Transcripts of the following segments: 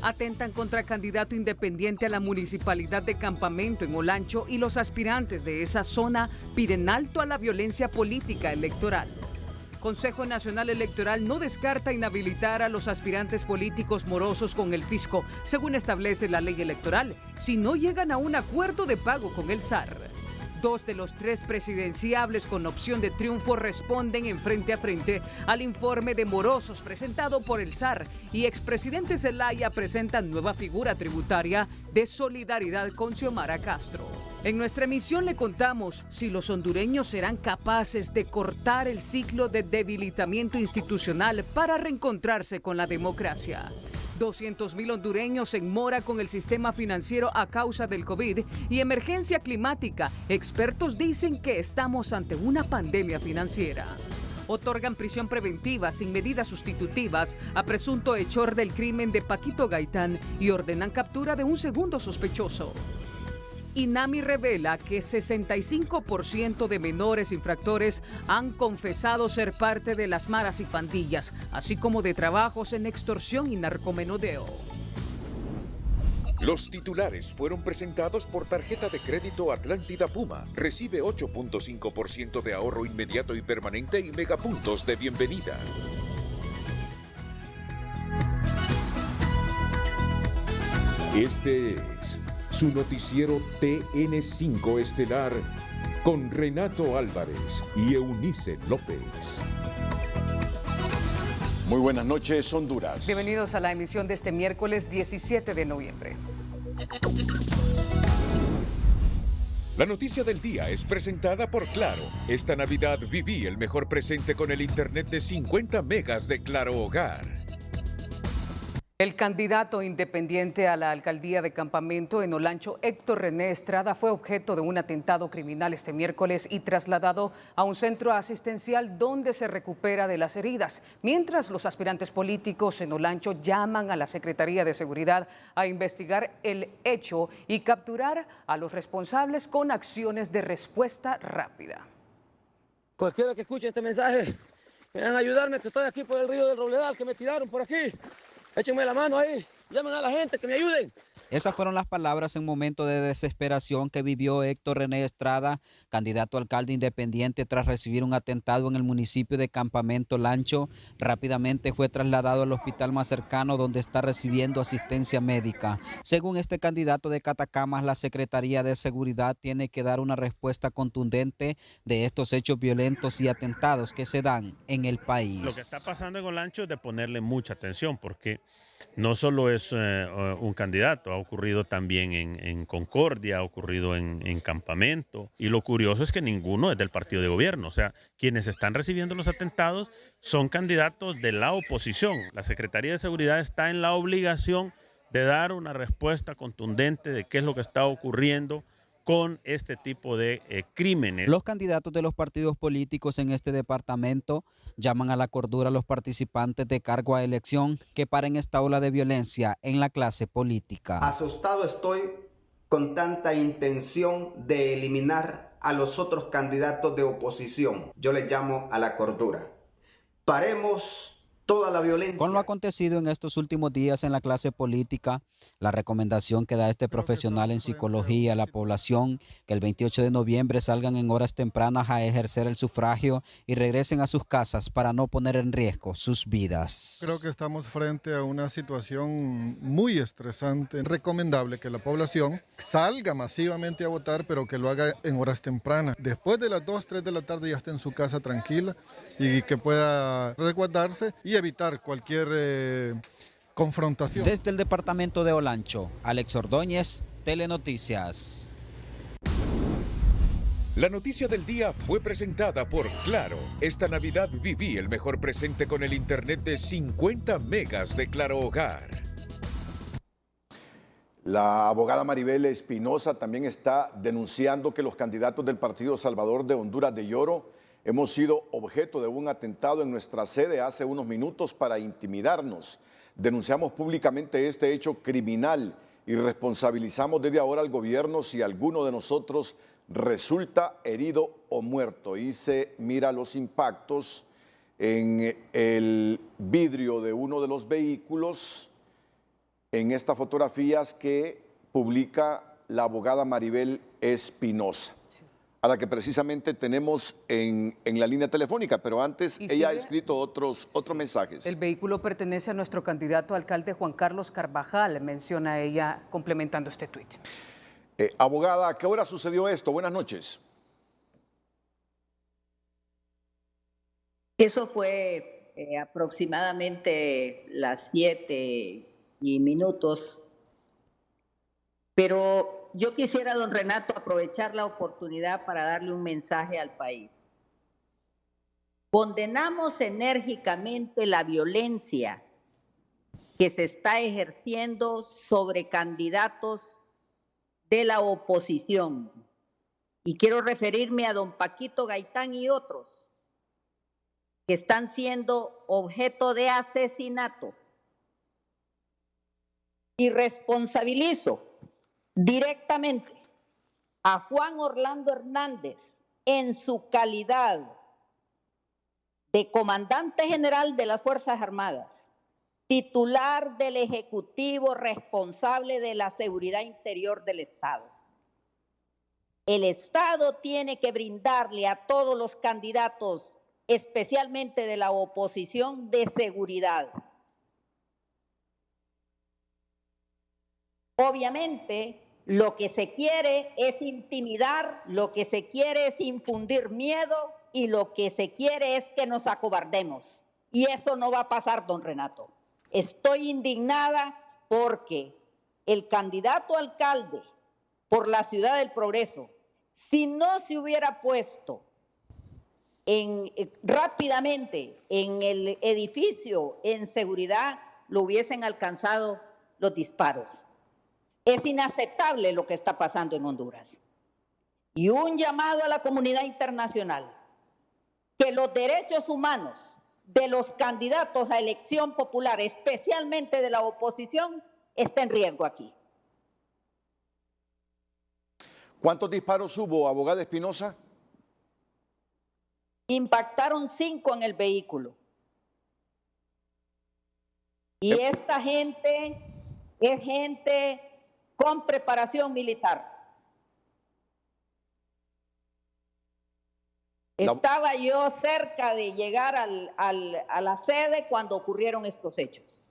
Atentan contra candidato independiente a la municipalidad de Campamento en Olancho y los aspirantes de esa zona piden alto a la violencia política electoral. Consejo Nacional Electoral no descarta inhabilitar a los aspirantes políticos morosos con el fisco, según establece la ley electoral, si no llegan a un acuerdo de pago con el SAR. 2 de los 3 presidenciables con opción de triunfo responden en frente a frente al informe de morosos presentado por el SAR, y expresidente Zelaya presenta nueva figura tributaria de solidaridad con Xiomara Castro. En nuestra emisión le contamos si los hondureños serán capaces de cortar el ciclo de debilitamiento institucional para reencontrarse con la democracia. 200,000 hondureños en mora con el sistema financiero a causa del COVID y emergencia climática. Expertos dicen que estamos ante una pandemia financiera. Otorgan prisión preventiva sin medidas sustitutivas a presunto hechor del crimen de Paquito Gaitán y ordenan captura de un segundo sospechoso. INAMI revela que 65% de menores infractores han confesado ser parte de las maras y pandillas, así como de trabajos en extorsión y narcomenudeo. Los titulares fueron presentados por Tarjeta de Crédito Atlántida Puma. Recibe 8.5% de ahorro inmediato y permanente y megapuntos de bienvenida. Este es su noticiero TN5 Estelar con Renato Álvarez y Eunice López. Muy buenas noches, Honduras. Bienvenidos a la emisión de este miércoles 17 de noviembre. La noticia del día es presentada por Claro. Esta Navidad viví el mejor presente con el internet de 50 megas de Claro Hogar. El candidato independiente a la alcaldía de Campamento en Olancho, Héctor René Estrada, fue objeto de un atentado criminal este miércoles y trasladado a un centro asistencial donde se recupera de las heridas, mientras los aspirantes políticos en Olancho llaman a la Secretaría de Seguridad a investigar el hecho y capturar a los responsables con acciones de respuesta rápida. Cualquiera que escuche este mensaje, vengan a ayudarme, que estoy aquí por el río del Robledal, que me tiraron por aquí. Échenme la mano ahí, llamen a la gente que me ayuden. Esas fueron las palabras en un momento de desesperación que vivió Héctor René Estrada, candidato a alcalde independiente, tras recibir un atentado en el municipio de Campamento Olancho. Rápidamente fue trasladado al hospital más cercano, donde está recibiendo asistencia médica. Según este candidato de Catacamas, la Secretaría de Seguridad tiene que dar una respuesta contundente de estos hechos violentos y atentados que se dan en el país. Lo que está pasando en Olancho es de ponerle mucha atención, porque no solo es un candidato, ha ocurrido también en Concordia, ha ocurrido en Campamento, y lo curioso es que ninguno es del partido de gobierno. O sea, quienes están recibiendo los atentados son candidatos de la oposición. La Secretaría de Seguridad está en la obligación de dar una respuesta contundente de qué es lo que está ocurriendo con este tipo de crímenes. Los candidatos de los partidos políticos en este departamento llaman a la cordura a los participantes de cargo a elección que paren esta ola de violencia en la clase política. Asustado estoy con tanta intención de eliminar a los otros candidatos de oposición. Yo les llamo a la cordura. Paremos toda la violencia. Con lo acontecido en estos últimos días en la clase política, la recomendación que da este profesional en psicología a la población, que el 28 de noviembre salgan en horas tempranas a ejercer el sufragio y regresen a sus casas para no poner en riesgo sus vidas. Creo que estamos frente a una situación muy estresante. Es recomendable que la población salga masivamente a votar, pero que lo haga en horas tempranas. Después de las 2, 3 de la tarde ya esté en su casa tranquila y que pueda resguardarse y evitar cualquier confrontación. Desde el departamento de Olancho, Alex Ordóñez, Telenoticias. La noticia del día fue presentada por Claro. Esta Navidad viví el mejor presente con el internet de 50 megas de Claro Hogar. La abogada Maribel Espinosa también está denunciando que los candidatos del Partido Salvador de Honduras de Lloro hemos sido objeto de un atentado en nuestra sede hace unos minutos para intimidarnos. Denunciamos públicamente este hecho criminal y responsabilizamos desde ahora al gobierno si alguno de nosotros resulta herido o muerto. Y se mira los impactos en el vidrio de uno de los vehículos en estas fotografías que publica la abogada Maribel Espinosa, a la que precisamente tenemos en la línea telefónica, pero antes ella ha escrito otros mensajes. El vehículo pertenece a nuestro candidato a alcalde Juan Carlos Carvajal, menciona ella complementando este tuit. Abogada, ¿a qué hora sucedió esto? Buenas noches. Eso fue aproximadamente las 7:00, pero yo quisiera, don Renato, aprovechar la oportunidad para darle un mensaje al país. Condenamos enérgicamente la violencia que se está ejerciendo sobre candidatos de la oposición. Y quiero referirme a don Paquito Gaitán y otros que están siendo objeto de asesinato. Y responsabilizo directamente a Juan Orlando Hernández en su calidad de comandante general de las Fuerzas Armadas, titular del Ejecutivo responsable de la seguridad interior del Estado. El Estado tiene que brindarle a todos los candidatos, especialmente de la oposición, de seguridad. Obviamente, lo que se quiere es intimidar, lo que se quiere es infundir miedo y lo que se quiere es que nos acobardemos. Y eso no va a pasar, don Renato. Estoy indignada porque el candidato a alcalde por la Ciudad del Progreso, si no se hubiera puesto rápidamente en el edificio en seguridad, lo hubiesen alcanzado los disparos. Es inaceptable lo que está pasando en Honduras. Y un llamado a la comunidad internacional, que los derechos humanos de los candidatos a elección popular, especialmente de la oposición, está en riesgo aquí. ¿Cuántos disparos hubo, abogada Espinosa? Impactaron 5 en el vehículo. Y esta gente es gente con preparación militar. Estaba yo cerca de llegar a la sede cuando ocurrieron estos hechos.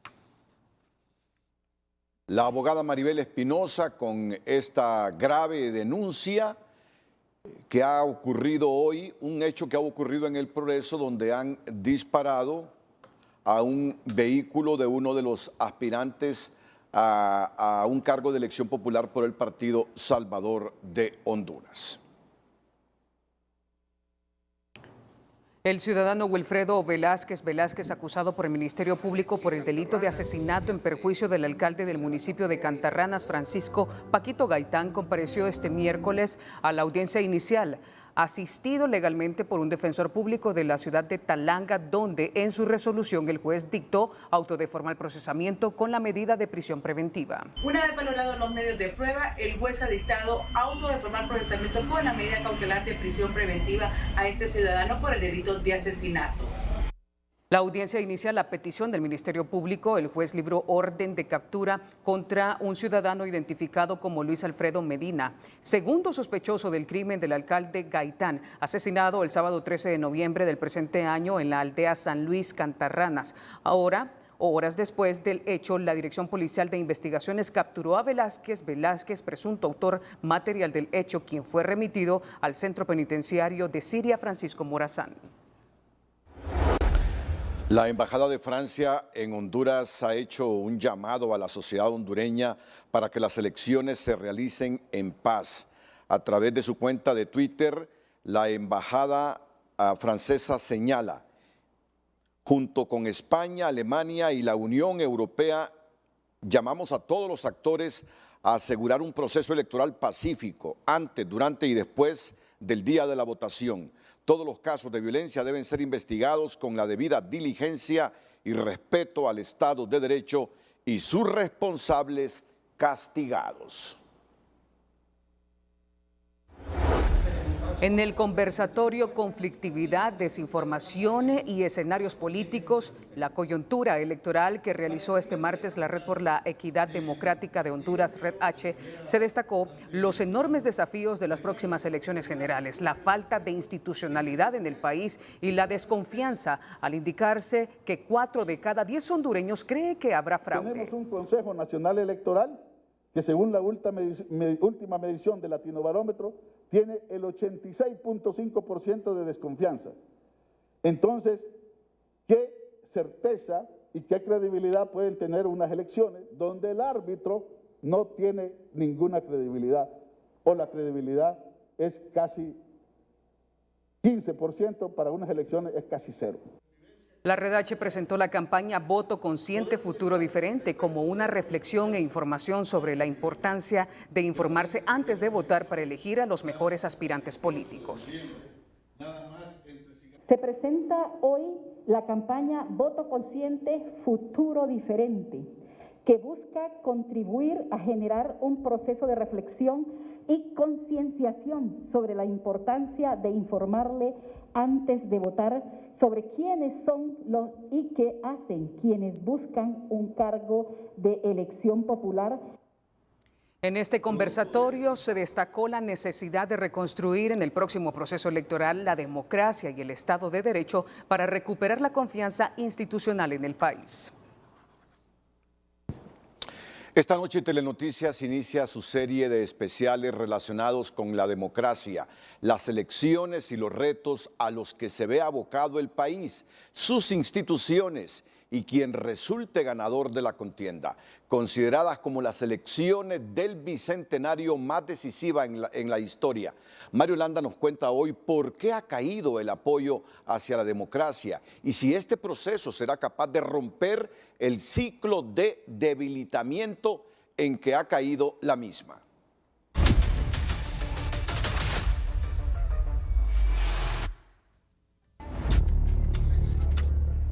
La abogada Maribel Espinosa con esta grave denuncia que ha ocurrido hoy, un hecho que ha ocurrido en el Progreso donde han disparado a un vehículo de uno de los aspirantes a un cargo de elección popular por el Partido Salvador de Honduras. El ciudadano Wilfredo Velázquez, acusado por el Ministerio Público por el delito de asesinato en perjuicio del alcalde del municipio de Cantarranas, Francisco Paquito Gaitán, compareció este miércoles a la audiencia inicial, asistido legalmente por un defensor público de la ciudad de Talanga, donde en su resolución el juez dictó auto de formal procesamiento con la medida de prisión preventiva. Una vez valorados los medios de prueba, el juez ha dictado auto de formal procesamiento con la medida cautelar de prisión preventiva a este ciudadano por el delito de asesinato. La audiencia inicia la petición del Ministerio Público. El juez libró orden de captura contra un ciudadano identificado como Luis Alfredo Medina, segundo sospechoso del crimen del alcalde Gaitán, asesinado el sábado 13 de noviembre del presente año en la aldea San Luis, Cantarranas. Ahora, horas después del hecho, la Dirección Policial de Investigaciones capturó a Velázquez, presunto autor material del hecho, quien fue remitido al Centro Penitenciario de Siria Francisco Morazán. La Embajada de Francia en Honduras ha hecho un llamado a la sociedad hondureña para que las elecciones se realicen en paz. A través de su cuenta de Twitter, la Embajada francesa señala: junto con España, Alemania y la Unión Europea, llamamos a todos los actores a asegurar un proceso electoral pacífico antes, durante y después del día de la votación. Todos los casos de violencia deben ser investigados con la debida diligencia y respeto al Estado de Derecho y sus responsables castigados. En el conversatorio Conflictividad, Desinformación y Escenarios Políticos, la coyuntura electoral que realizó este martes la Red por la Equidad Democrática de Honduras, Red H, se destacó los enormes desafíos de las próximas elecciones generales, la falta de institucionalidad en el país y la desconfianza al indicarse que 4 de cada 10 hondureños cree que habrá fraude. Tenemos un Consejo Nacional Electoral que según la última medición del Latinobarómetro tiene el 86.5% de desconfianza. Entonces, ¿qué certeza y qué credibilidad pueden tener unas elecciones donde el árbitro no tiene ninguna credibilidad o la credibilidad es casi 15%, para unas elecciones es casi cero? La Red H presentó la campaña Voto Consciente, Futuro Diferente como una reflexión e información sobre la importancia de informarse antes de votar para elegir a los mejores aspirantes políticos. Se presenta hoy la campaña Voto Consciente, Futuro Diferente, que busca contribuir a generar un proceso de reflexión y concienciación sobre la importancia de informarle antes de votar sobre quiénes son los y qué hacen quienes buscan un cargo de elección popular. En este conversatorio se destacó la necesidad de reconstruir en el próximo proceso electoral la democracia y el Estado de Derecho para recuperar la confianza institucional en el país. Esta noche Telenoticias inicia su serie de especiales relacionados con la democracia, las elecciones y los retos a los que se ve abocado el país, sus instituciones y quien resulte ganador de la contienda, consideradas como las elecciones del bicentenario más decisiva en la historia. Mario Landa nos cuenta hoy por qué ha caído el apoyo hacia la democracia y si este proceso será capaz de romper el ciclo de debilitamiento en que ha caído la misma.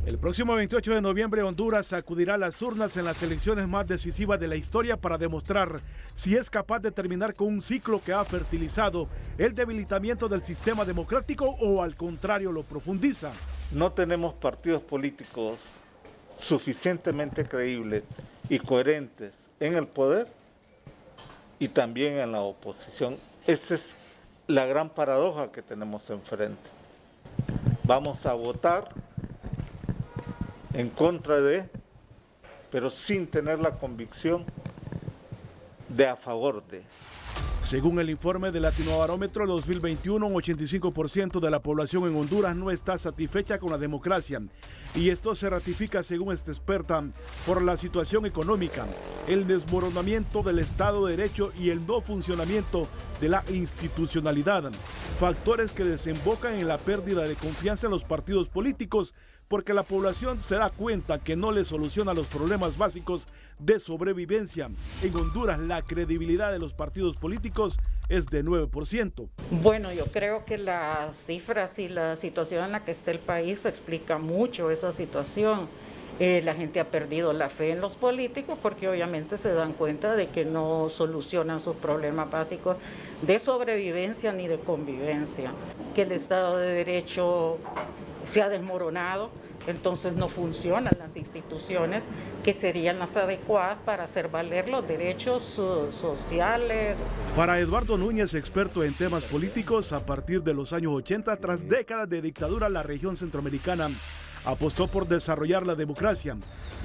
El próximo 28 de noviembre Honduras acudirá a las urnas en las elecciones más decisivas de la historia para demostrar si es capaz de terminar con un ciclo que ha fertilizado el debilitamiento del sistema democrático o al contrario lo profundiza. No tenemos partidos políticos suficientemente creíbles y coherentes en el poder y también en la oposición. Esa es la gran paradoja que tenemos enfrente. Vamos a votar en contra de, pero sin tener la convicción de a favor de. Según el informe del Latinobarómetro 2021, un 85% de la población en Honduras no está satisfecha con la democracia. Y esto se ratifica, según esta experta, por la situación económica, el desmoronamiento del Estado de Derecho y el no funcionamiento de la institucionalidad. Factores que desembocan en la pérdida de confianza en los partidos políticos, porque la población se da cuenta que no le soluciona los problemas básicos de sobrevivencia. En Honduras, la credibilidad de los partidos políticos es de 9%. Bueno, yo creo que las cifras y la situación en la que está el país explica mucho esa situación. La gente ha perdido la fe en los políticos porque obviamente se dan cuenta de que no solucionan sus problemas básicos de sobrevivencia ni de convivencia. Que el Estado de Derecho se ha desmoronado, entonces no funcionan las instituciones que serían las adecuadas para hacer valer los derechos sociales. Para Eduardo Núñez, experto en temas políticos, a partir de los años 80, tras décadas de dictadura, la región centroamericana apostó por desarrollar la democracia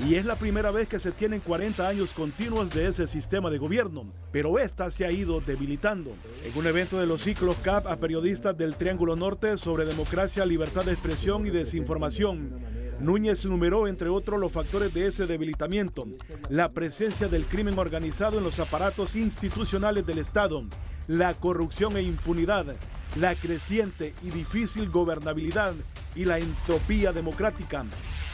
y es la primera vez que se tienen 40 años continuos de ese sistema de gobierno, pero esta se ha ido debilitando. En un evento de los ciclos CAP a periodistas del Triángulo Norte sobre democracia, libertad de expresión y desinformación, Núñez enumeró entre otros los factores de ese debilitamiento: la presencia del crimen organizado en los aparatos institucionales del Estado, la corrupción e impunidad, la creciente y difícil gobernabilidad y la entropía democrática,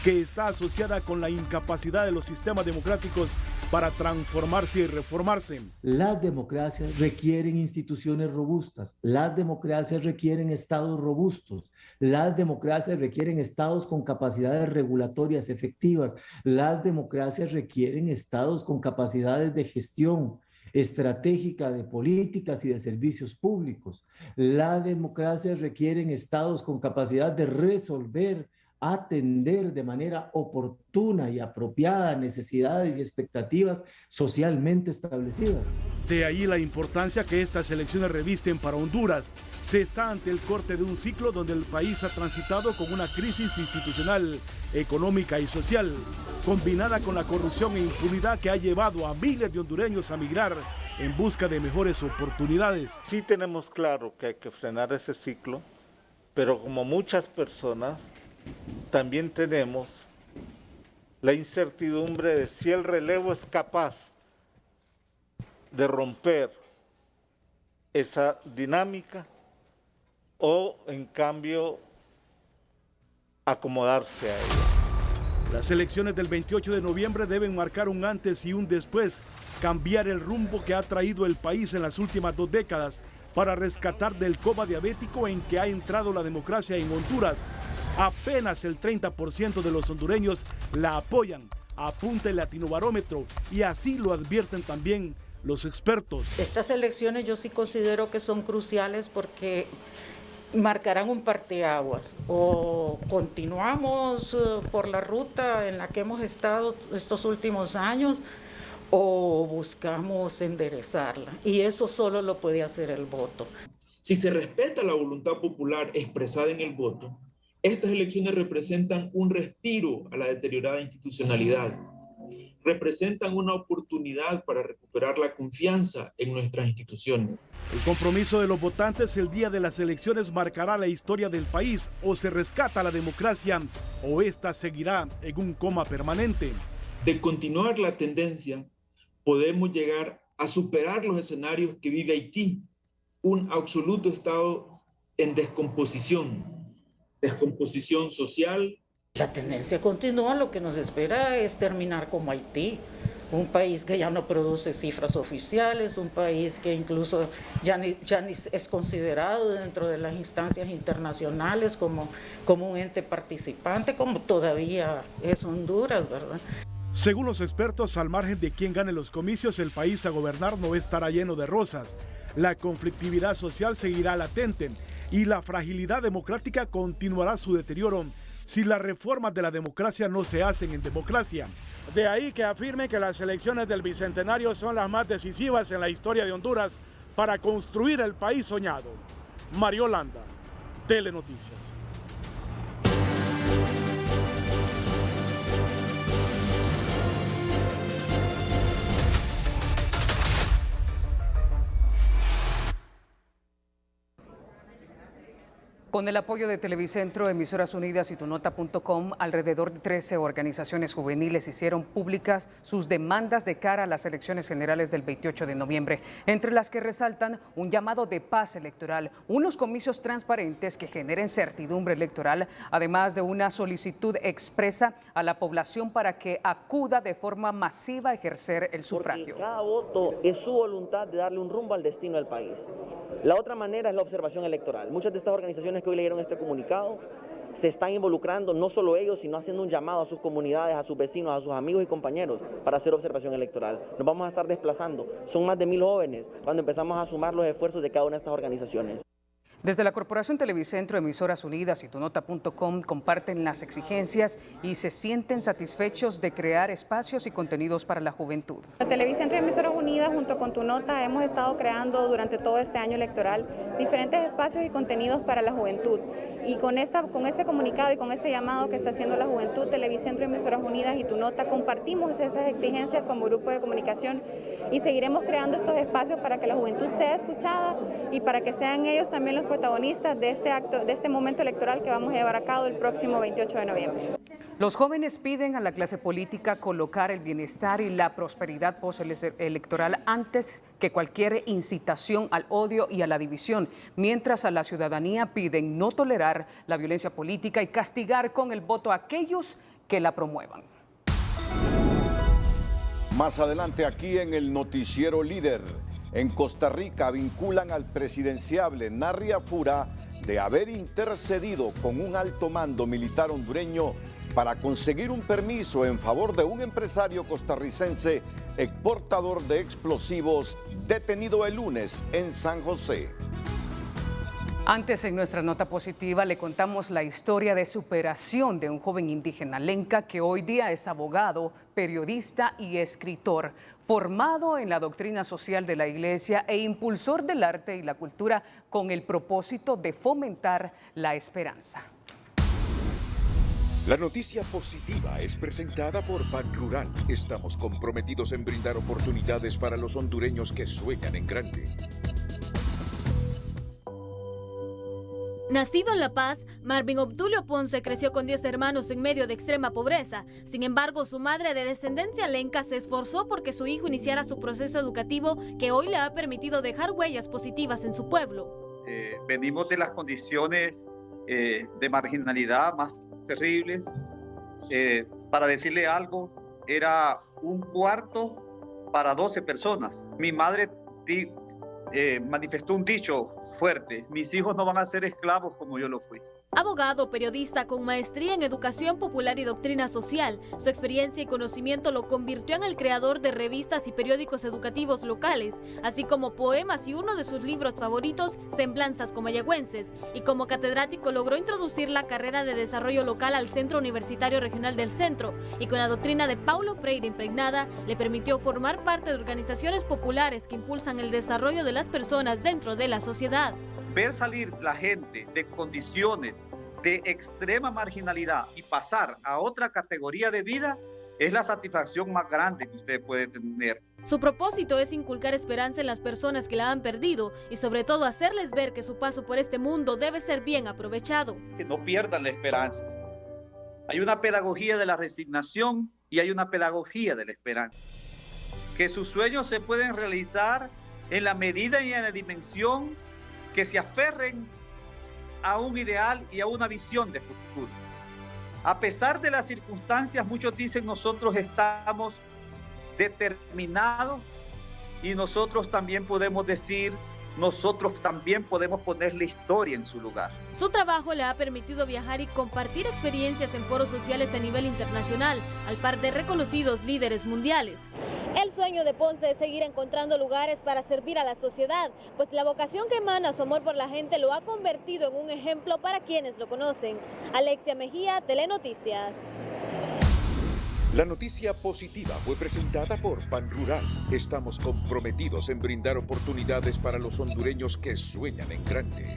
que está asociada con la incapacidad de los sistemas democráticos para transformarse y reformarse. Las democracias requieren instituciones robustas, las democracias requieren estados robustos, las democracias requieren estados con capacidades regulatorias efectivas, las democracias requieren estados con capacidades de gestión. estratégica de políticas y de servicios públicos. La democracia requiere estados con capacidad de resolver, atender de manera oportuna y apropiada necesidades y expectativas socialmente establecidas. De ahí la importancia que estas elecciones revisten para Honduras. Se está ante el corte de un ciclo donde el país ha transitado con una crisis institucional, económica y social, combinada con la corrupción e impunidad que ha llevado a miles de hondureños a migrar en busca de mejores oportunidades. Sí tenemos claro que hay que frenar ese ciclo, pero como muchas personas, también tenemos la incertidumbre de si el relevo es capaz de romper esa dinámica o, en cambio, acomodarse a ella. Las elecciones del 28 de noviembre deben marcar un antes y un después, cambiar el rumbo que ha traído el país en las últimas 2 décadas para rescatar del coma diabético en que ha entrado la democracia en Honduras. Apenas el 30% de los hondureños la apoyan, apunta el Latinobarómetro, y así lo advierten también los expertos. Estas elecciones yo sí considero que son cruciales porque marcarán un parteaguas. O continuamos por la ruta en la que hemos estado estos últimos años, o buscamos enderezarla. Y eso solo lo puede hacer el voto. Si se respeta la voluntad popular expresada en el voto, estas elecciones representan un respiro a la deteriorada institucionalidad. Representan una oportunidad para recuperar la confianza en nuestras instituciones. El compromiso de los votantes el día de las elecciones marcará la historia del país. O se rescata la democracia o esta seguirá en un coma permanente. De continuar la tendencia, podemos llegar a superar los escenarios que vive Haití, un absoluto estado en descomposición social. La tendencia continúa, lo que nos espera es terminar como Haití, un país que ya no produce cifras oficiales, un país que incluso ya ni es considerado dentro de las instancias internacionales como un ente participante, como todavía es Honduras, ¿verdad? Según los expertos, al margen de quién gane los comicios, el país a gobernar no estará lleno de rosas. La conflictividad social seguirá latente y la fragilidad democrática continuará su deterioro si las reformas de la democracia no se hacen en democracia. De ahí que afirmen que las elecciones del Bicentenario son las más decisivas en la historia de Honduras para construir el país soñado. Mario Landa, Telenoticias. Con el apoyo de Televicentro, Emisoras Unidas y tunota.com, alrededor de 13 organizaciones juveniles hicieron públicas sus demandas de cara a las elecciones generales del 28 de noviembre, entre las que resaltan un llamado de paz electoral, unos comicios transparentes que generen certidumbre electoral, además de una solicitud expresa a la población para que acuda de forma masiva a ejercer el sufragio. Porque cada voto es su voluntad de darle un rumbo al destino del país. La otra manera es la observación electoral. Muchas de estas organizaciones que hoy leyeron este comunicado se están involucrando, no solo ellos, sino haciendo un llamado a sus comunidades, a sus vecinos, a sus amigos y compañeros para hacer observación electoral. Nos vamos a estar desplazando. Son más de 1000 jóvenes cuando empezamos a sumar los esfuerzos de cada una de estas organizaciones. Desde la Corporación Televicentro, Emisoras Unidas y tunota.com comparten las exigencias y se sienten satisfechos de crear espacios y contenidos para la juventud. La Televicentro y Emisoras Unidas junto con Tunota hemos estado creando durante todo este año electoral diferentes espacios y contenidos para la juventud. Y con este comunicado y con este llamado que está haciendo la juventud, Televicentro, Emisoras Unidas y Tunota compartimos esas exigencias como grupo de comunicación y seguiremos creando estos espacios para que la juventud sea escuchada y para que sean ellos también los protagonistas de este acto, de este momento electoral que vamos a llevar a cabo el próximo 28 de noviembre. Los jóvenes piden a la clase política colocar el bienestar y la prosperidad postelectoral antes que cualquier incitación al odio y a la división, mientras a la ciudadanía piden no tolerar la violencia política y castigar con el voto a aquellos que la promuevan. Más adelante aquí en el Noticiero Líder, en Costa Rica vinculan al presidenciable Narria Fura de haber intercedido con un alto mando militar hondureño para conseguir un permiso en favor de un empresario costarricense exportador de explosivos detenido el lunes en San José. Antes, en nuestra nota positiva, le contamos la historia de superación de un joven indígena lenca que hoy día es abogado, periodista y escritor, formado en la doctrina social de la Iglesia e impulsor del arte y la cultura con el propósito de fomentar la esperanza. La noticia positiva es presentada por Ban Rural. Estamos comprometidos en brindar oportunidades para los hondureños que sueñan en grande. Nacido en La Paz, Marvin Obdulio Ponce creció con 10 hermanos en medio de extrema pobreza. Sin embargo, su madre de descendencia lenca se esforzó porque su hijo iniciara su proceso educativo que hoy le ha permitido dejar huellas positivas en su pueblo. Venimos de las condiciones de marginalidad más terribles. Para decirle algo, era un cuarto para 12 personas. Mi madre manifestó un dicho fuerte: mis hijos no van a ser esclavos como yo lo fui. Abogado, periodista con maestría en educación popular y doctrina social, su experiencia y conocimiento lo convirtió en el creador de revistas y periódicos educativos locales, así como poemas y uno de sus libros favoritos, Semblanzas comayagüenses, y como catedrático logró introducir la carrera de desarrollo local al Centro Universitario Regional del Centro, y con la doctrina de Paulo Freire impregnada, le permitió formar parte de organizaciones populares que impulsan el desarrollo de las personas dentro de la sociedad. Ver salir la gente de condiciones de extrema marginalidad y pasar a otra categoría de vida es la satisfacción más grande que usted puede tener. Su propósito es inculcar esperanza en las personas que la han perdido y sobre todo hacerles ver que su paso por este mundo debe ser bien aprovechado. Que no pierdan la esperanza. Hay una pedagogía de la resignación y hay una pedagogía de la esperanza. Que sus sueños se pueden realizar en la medida y en la dimensión que se aferren a un ideal y a una visión de futuro. A pesar de las circunstancias, muchos dicen nosotros estamos determinados, y nosotros también podemos decir, nosotros también podemos poner la historia en su lugar. Su trabajo le ha permitido viajar y compartir experiencias en foros sociales a nivel internacional, al par de reconocidos líderes mundiales. El sueño de Ponce es seguir encontrando lugares para servir a la sociedad, pues la vocación que emana su amor por la gente lo ha convertido en un ejemplo para quienes lo conocen. Alexia Mejía, Telenoticias. La noticia positiva fue presentada por Ban Rural. Estamos comprometidos en brindar oportunidades para los hondureños que sueñan en grande.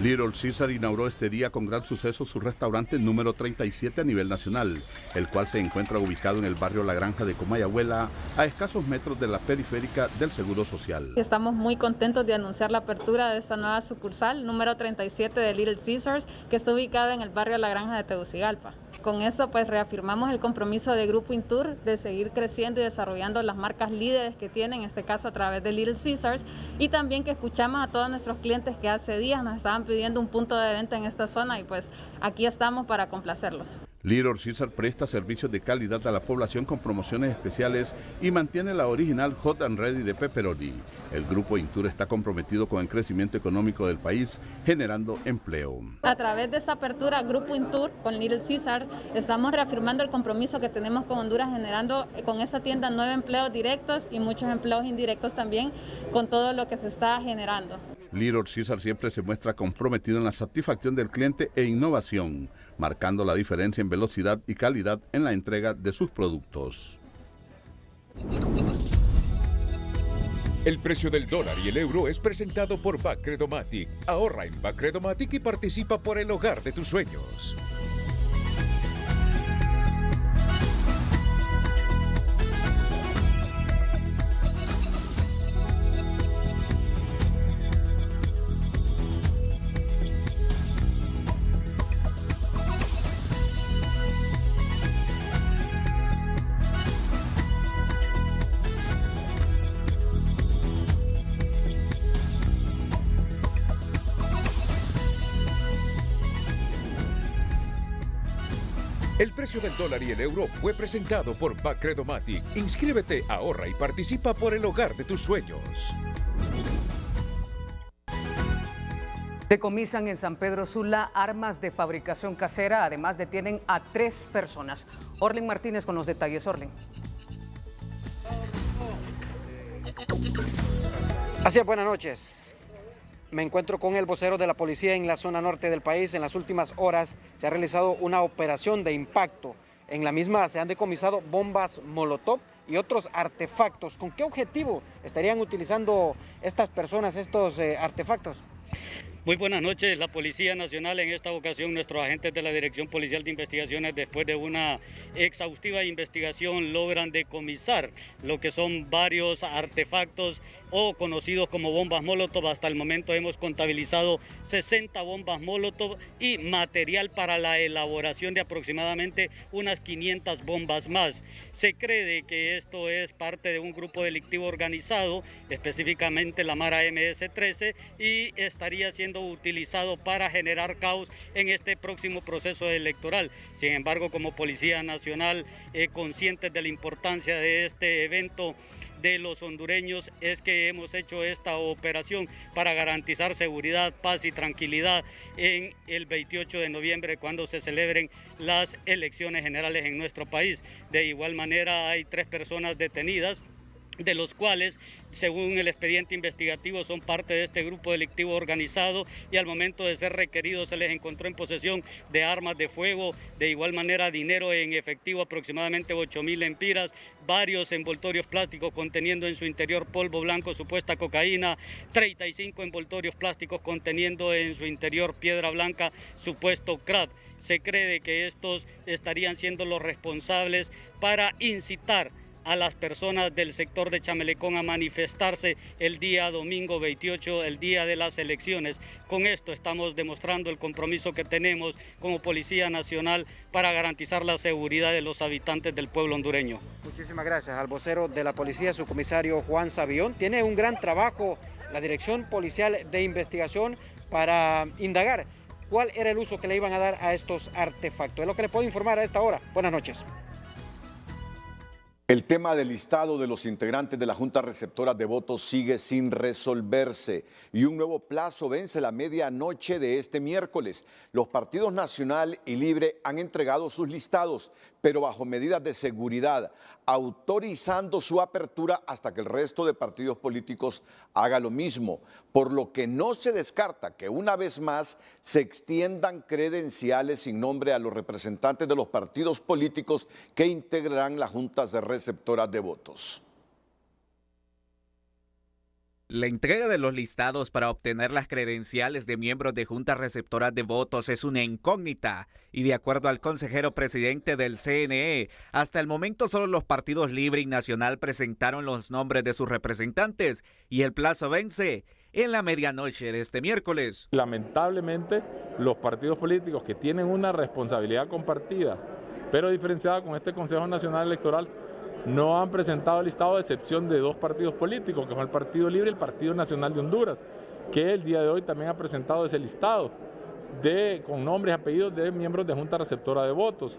Little Caesar inauguró este día con gran suceso su restaurante número 37 a nivel nacional, el cual se encuentra ubicado en el barrio La Granja de Comayagüela, a escasos metros de la periférica del Seguro Social. Estamos muy contentos de anunciar la apertura de esta nueva sucursal número 37 de Little Caesars, que está ubicada en el barrio La Granja de Tegucigalpa. Con eso pues reafirmamos el compromiso de Grupo Intur de seguir creciendo y desarrollando las marcas líderes que tienen, en este caso a través de Little Caesars, y también que escuchamos a todos nuestros clientes que hace días nos estaban pidiendo un punto de venta en esta zona y pues aquí estamos para complacerlos. Little Caesar presta servicios de calidad a la población con promociones especiales y mantiene la original Hot and Ready de pepperoni. El Grupo Intur está comprometido con el crecimiento económico del país, generando empleo. A través de esta apertura Grupo Intur con Little Caesar estamos reafirmando el compromiso que tenemos con Honduras, generando con esta tienda 9 empleos directos y muchos empleos indirectos también con todo lo que se está generando. Little Caesar siempre se muestra comprometido en la satisfacción del cliente e innovación, marcando la diferencia en velocidad y calidad en la entrega de sus productos. El precio del dólar y el euro es presentado por Bacredomatic. Ahorra en Bacredomatic y participa por el hogar de tus sueños. El precio del dólar y el euro fue presentado por Bacredomatic. Inscríbete, ahorra y participa por el hogar de tus sueños. Decomisan en San Pedro Sula armas de fabricación casera, además detienen a 3 personas. Orlen Martínez con los detalles. Orlen. Así es, buenas noches. Me encuentro con el vocero de la policía en la zona norte del país. En las últimas horas se ha realizado una operación de impacto. En la misma se han decomisado bombas Molotov y otros artefactos. ¿Con qué objetivo estarían utilizando estas personas estos artefactos? Muy buenas noches. La Policía Nacional, en esta ocasión nuestros agentes de la Dirección Policial de Investigaciones, después de una exhaustiva investigación, logran decomisar lo que son varios artefactos o conocidos como bombas Molotov. Hasta el momento hemos contabilizado 60 bombas Molotov y material para la elaboración de aproximadamente unas 500 bombas más. Se cree que esto es parte de un grupo delictivo organizado, específicamente la Mara MS-13, y estaría siendo utilizado para generar caos en este próximo proceso electoral. Sin embargo, como Policía Nacional, conscientes de la importancia de este evento de los hondureños, es que hemos hecho esta operación para garantizar seguridad, paz y tranquilidad en el 28 de noviembre, cuando se celebren las elecciones generales en nuestro país. De igual manera, hay 3 personas detenidas, de los cuales, según el expediente investigativo, son parte de este grupo delictivo organizado, y al momento de ser requeridos se les encontró en posesión de armas de fuego, de igual manera dinero en efectivo, aproximadamente 8.000 empiras, varios envoltorios plásticos conteniendo en su interior polvo blanco, supuesta cocaína, 35 envoltorios plásticos conteniendo en su interior piedra blanca, supuesto crack. Se cree que estos estarían siendo los responsables para incitar a las personas del sector de Chamelecón a manifestarse el día domingo 28, el día de las elecciones. Con esto estamos demostrando el compromiso que tenemos como Policía Nacional para garantizar la seguridad de los habitantes del pueblo hondureño. Muchísimas gracias al vocero de la policía, su comisario Juan Sabión. Tiene un gran trabajo la Dirección Policial de Investigación para indagar cuál era el uso que le iban a dar a estos artefactos. Es lo que le puedo informar a esta hora. Buenas noches. El tema del listado de los integrantes de la Junta Receptora de Votos sigue sin resolverse y un nuevo plazo vence la medianoche de este miércoles. Los partidos Nacional y Libre han entregado sus listados, pero bajo medidas de seguridad, autorizando su apertura hasta que el resto de partidos políticos haga lo mismo, por lo que no se descarta que una vez más se extiendan credenciales sin nombre a los representantes de los partidos políticos que integrarán las juntas de receptoras de votos. La entrega de los listados para obtener las credenciales de miembros de juntas receptoras de votos es una incógnita y, de acuerdo al consejero presidente del CNE, hasta el momento solo los partidos Libre y Nacional presentaron los nombres de sus representantes y el plazo vence en la medianoche de este miércoles. Lamentablemente, los partidos políticos que tienen una responsabilidad compartida, pero diferenciada con este Consejo Nacional Electoral, no han presentado el listado, de excepción de 2 partidos políticos, que son el Partido Libre y el Partido Nacional de Honduras, que el día de hoy también ha presentado ese listado con nombres y apellidos de miembros de Junta Receptora de Votos.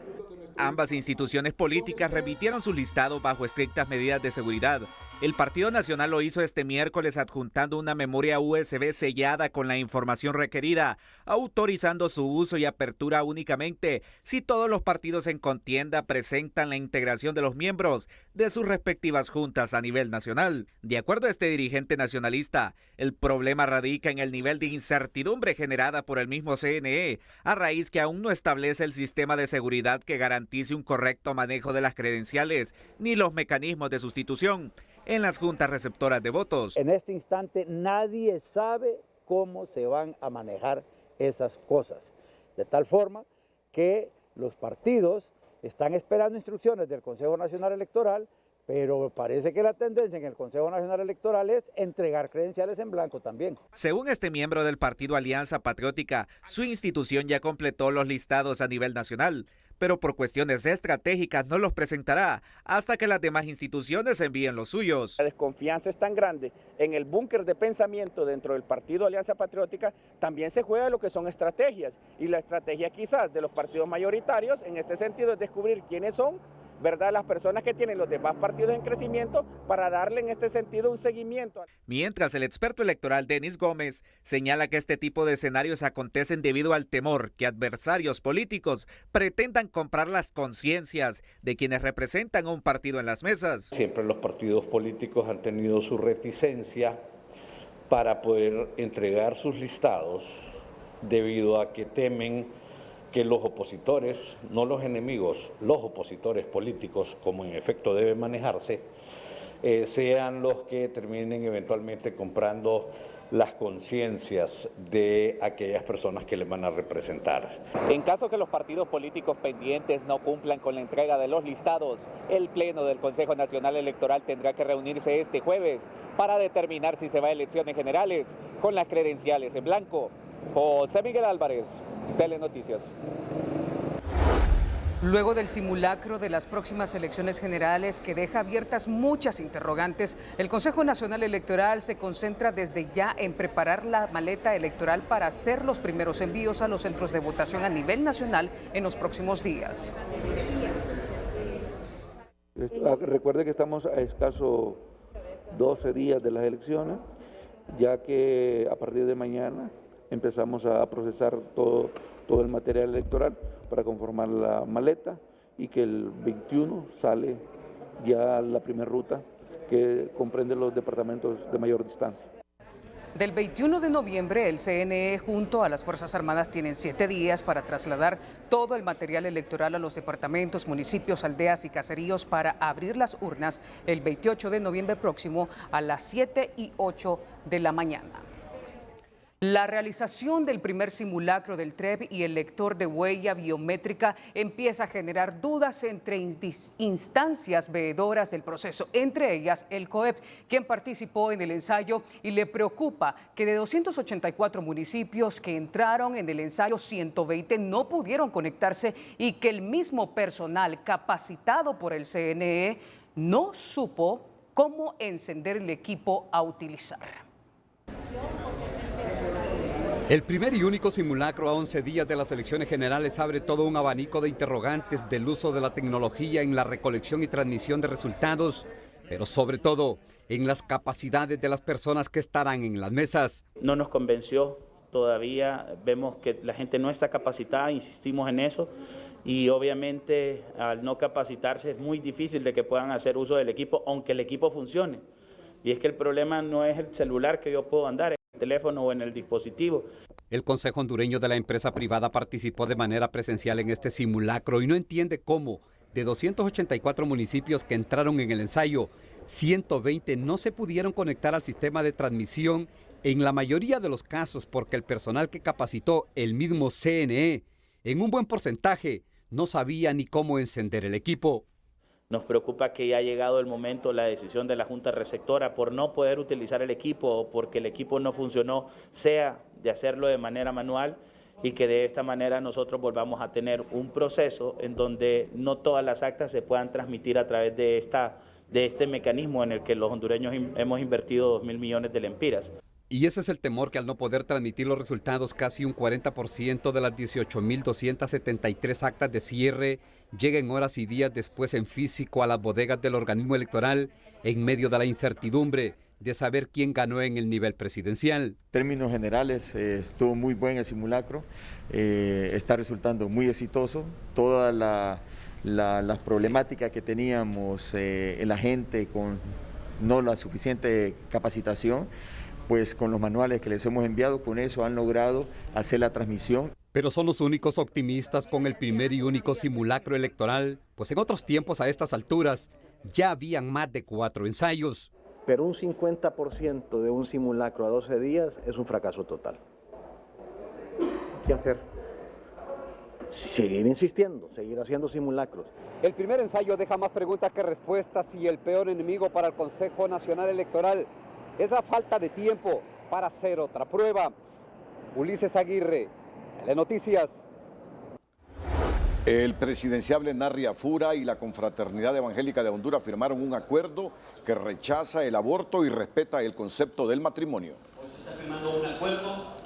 Ambas instituciones políticas remitieron su listado bajo estrictas medidas de seguridad. El Partido Nacional lo hizo este miércoles adjuntando una memoria USB sellada con la información requerida, autorizando su uso y apertura únicamente si todos los partidos en contienda presentan la integración de los miembros de sus respectivas juntas a nivel nacional. De acuerdo a este dirigente nacionalista, el problema radica en el nivel de incertidumbre generada por el mismo CNE, a raíz que aún no establece el sistema de seguridad que garantice un correcto manejo de las credenciales ni los mecanismos de sustitución en las juntas receptoras de votos. En este instante nadie sabe cómo se van a manejar esas cosas, de tal forma que los partidos están esperando instrucciones del Consejo Nacional Electoral, pero parece que la tendencia en el Consejo Nacional Electoral es entregar credenciales en blanco también. Según este miembro del partido Alianza Patriótica, su institución ya completó los listados a nivel nacional, pero por cuestiones estratégicas no los presentará hasta que las demás instituciones envíen los suyos. La desconfianza es tan grande en el búnker de pensamiento dentro del partido Alianza Patriótica, también se juega lo que son estrategias, y la estrategia quizás de los partidos mayoritarios en este sentido es descubrir quiénes son ¿verdad?, las personas que tienen los demás partidos en crecimiento para darle en este sentido un seguimiento. Mientras el experto electoral Denis Gómez señala que este tipo de escenarios acontecen debido al temor que adversarios políticos pretendan comprar las conciencias de quienes representan a un partido en las mesas. Siempre los partidos políticos han tenido su reticencia para poder entregar sus listados debido a que temen que los opositores, no los enemigos, los opositores políticos, como en efecto debe manejarse, sean los que terminen eventualmente comprando las conciencias de aquellas personas que les van a representar. En caso que los partidos políticos pendientes no cumplan con la entrega de los listados, el Pleno del Consejo Nacional Electoral tendrá que reunirse este jueves para determinar si se va a elecciones generales con las credenciales en blanco. José Miguel Álvarez, Telenoticias. Luego del simulacro de las próximas elecciones generales que deja abiertas muchas interrogantes, el Consejo Nacional Electoral se concentra desde ya en preparar la maleta electoral para hacer los primeros envíos a los centros de votación a nivel nacional en los próximos días. Recuerde que estamos a escaso 12 días de las elecciones, ya que a partir de mañana empezamos a procesar todo el material electoral para conformar la maleta y que el 21 sale ya la primera ruta que comprende los departamentos de mayor distancia. Del 21 de noviembre, el CNE junto a las Fuerzas Armadas tienen 7 días para trasladar todo el material electoral a los departamentos, municipios, aldeas y caseríos para abrir las urnas el 28 de noviembre próximo a las 7:08 de la mañana. La realización del primer simulacro del TREB y el lector de huella biométrica empieza a generar dudas entre instancias veedoras del proceso, entre ellas el COEP, quien participó en el ensayo y le preocupa que de 284 municipios que entraron en el ensayo, 120 no pudieron conectarse y que el mismo personal capacitado por el CNE no supo cómo encender el equipo a utilizar. El primer y único simulacro a 11 días de las elecciones generales abre todo un abanico de interrogantes del uso de la tecnología en la recolección y transmisión de resultados, pero sobre todo en las capacidades de las personas que estarán en las mesas. No nos convenció, todavía vemos que la gente no está capacitada, insistimos en eso, y obviamente al no capacitarse es muy difícil de que puedan hacer uso del equipo, aunque el equipo funcione. Y es que el problema no es el celular que yo puedo andar, el teléfono o en el dispositivo. El Consejo Hondureño de la empresa privada participó de manera presencial en este simulacro y no entiende cómo, de 284 municipios que entraron en el ensayo, 120 no se pudieron conectar al sistema de transmisión, en la mayoría de los casos porque el personal que capacitó el mismo CNE, en un buen porcentaje, no sabía ni cómo encender el equipo. Nos preocupa que ya ha llegado el momento, la decisión de la Junta Receptora por no poder utilizar el equipo o porque el equipo no funcionó, sea de hacerlo de manera manual y que de esta manera nosotros volvamos a tener un proceso en donde no todas las actas se puedan transmitir a través de este mecanismo en el que los hondureños hemos invertido 2.000 millones de lempiras. Y ese es el temor, que al no poder transmitir los resultados, casi un 40% de las 18.273 actas de cierre lleguen horas y días después en físico a las bodegas del organismo electoral en medio de la incertidumbre de saber quién ganó en el nivel presidencial. En términos generales, estuvo muy buen el simulacro, está resultando muy exitoso. Todas las problemáticas que teníamos en la gente con no la suficiente capacitación, pues con los manuales que les hemos enviado, con eso han logrado hacer la transmisión. Pero son los únicos optimistas con el primer y único simulacro electoral, pues en otros tiempos a estas alturas ya habían más de 4 ensayos. Pero un 50% de un simulacro a 12 días es un fracaso total. ¿Qué hacer? Seguir insistiendo, seguir haciendo simulacros. El primer ensayo deja más preguntas que respuestas y el peor enemigo para el Consejo Nacional Electoral es la falta de tiempo para hacer otra prueba. Ulises Aguirre, Telenoticias. El presidenciable Narri Afura y la Confraternidad Evangélica de Honduras firmaron un acuerdo que rechaza el aborto y respeta el concepto del matrimonio. Hoy se está firmando un acuerdo.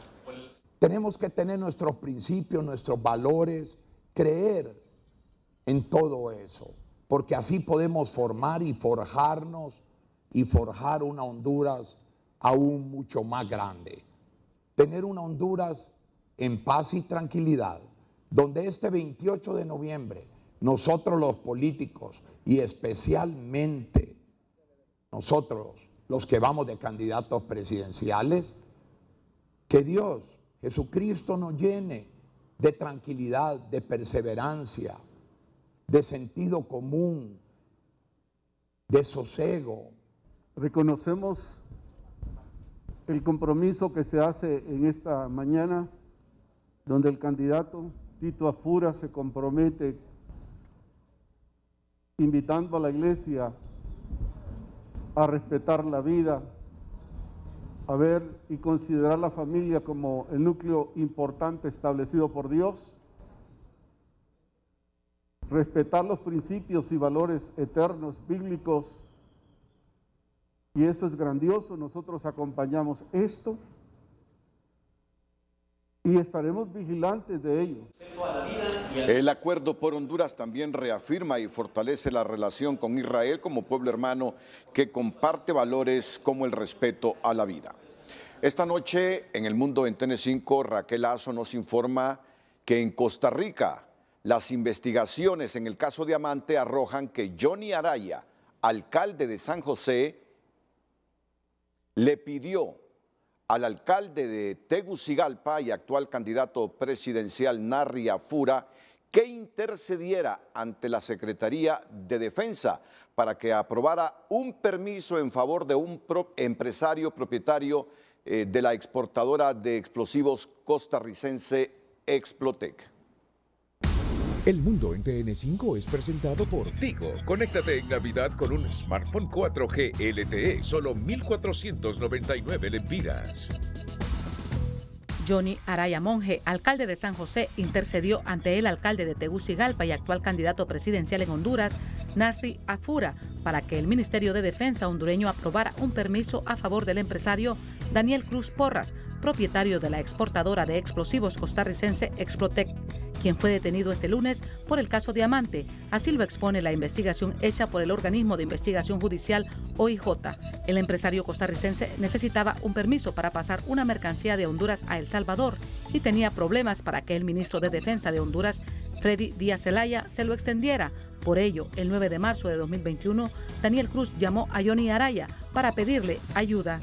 Tenemos que tener nuestros principios, nuestros valores, creer en todo eso. porque así podemos formar y forjarnos y forjar una Honduras aún mucho más grande. Tener una Honduras en paz y tranquilidad, donde este 28 de noviembre nosotros los políticos y especialmente nosotros los que vamos de candidatos presidenciales, que Dios, Jesucristo nos llene de tranquilidad, de perseverancia, de sentido común, de sosiego. Reconocemos el compromiso que se hace en esta mañana, donde el candidato Tito Afura se compromete invitando a la iglesia a respetar la vida, a ver y considerar la familia como el núcleo importante establecido por Dios, respetar los principios y valores eternos bíblicos, y eso es grandioso. Nosotros acompañamos esto y estaremos vigilantes de ello. El acuerdo por Honduras también reafirma y fortalece la relación con Israel como pueblo hermano que comparte valores como el respeto a la vida. Esta noche en El Mundo en TN5, Raquel Lazo nos informa que en Costa Rica las investigaciones en el caso Diamante arrojan que Johnny Araya, alcalde de San José, le pidió al alcalde de Tegucigalpa y actual candidato presidencial Narry Afura que intercediera ante la Secretaría de Defensa para que aprobara un permiso en favor de un empresario propietario de la exportadora de explosivos costarricense Explotec. El Mundo en TN5 es presentado por Tigo. Conéctate en Navidad con un smartphone 4G LTE, solo 1,499 lempiras. Johnny Araya Monge, alcalde de San José, intercedió ante el alcalde de Tegucigalpa y actual candidato presidencial en Honduras, Narry Afura, para que el Ministerio de Defensa hondureño aprobara un permiso a favor del empresario Daniel Cruz Porras, propietario de la exportadora de explosivos costarricense Explotec, quien fue detenido este lunes por el caso Diamante. Así lo expone la investigación hecha por el organismo de investigación judicial OIJ. El empresario costarricense necesitaba un permiso para pasar una mercancía de Honduras a El Salvador y tenía problemas para que el ministro de Defensa de Honduras, Freddy Díaz Zelaya, se lo extendiera. Por ello, el 9 de marzo de 2021, Daniel Cruz llamó a Johnny Araya para pedirle ayuda.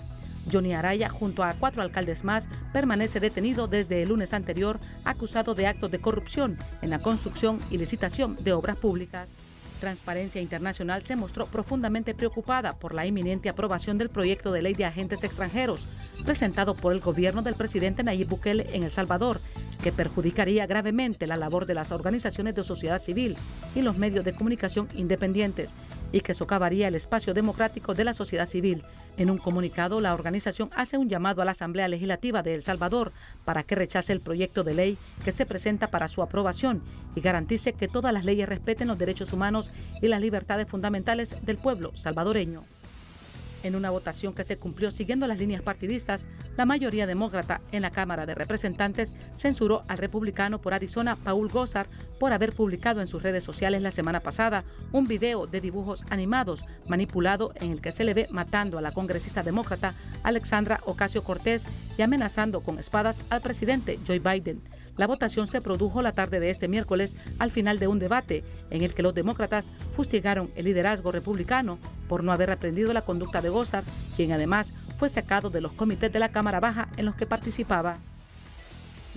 Johnny Araya, junto a 4 alcaldes más, permanece detenido desde el lunes anterior, acusado de actos de corrupción en la construcción y licitación de obras públicas. Transparencia Internacional se mostró profundamente preocupada por la inminente aprobación del proyecto de ley de agentes extranjeros, presentado por el gobierno del presidente Nayib Bukele en El Salvador, que perjudicaría gravemente la labor de las organizaciones de sociedad civil y los medios de comunicación independientes, y que socavaría el espacio democrático de la sociedad civil. En un comunicado, la organización hace un llamado a la Asamblea Legislativa de El Salvador para que rechace el proyecto de ley que se presenta para su aprobación y garantice que todas las leyes respeten los derechos humanos y las libertades fundamentales del pueblo salvadoreño. En una votación que se cumplió siguiendo las líneas partidistas, la mayoría demócrata en la Cámara de Representantes censuró al republicano por Arizona, Paul Gosar, por haber publicado en sus redes sociales la semana pasada un video de dibujos animados manipulado en el que se le ve matando a la congresista demócrata Alexandra Ocasio-Cortez y amenazando con espadas al presidente Joe Biden. La votación se produjo la tarde de este miércoles al final de un debate en el que los demócratas fustigaron el liderazgo republicano por no haber reprendido la conducta de Gosar, quien además fue sacado de los comités de la Cámara Baja en los que participaba.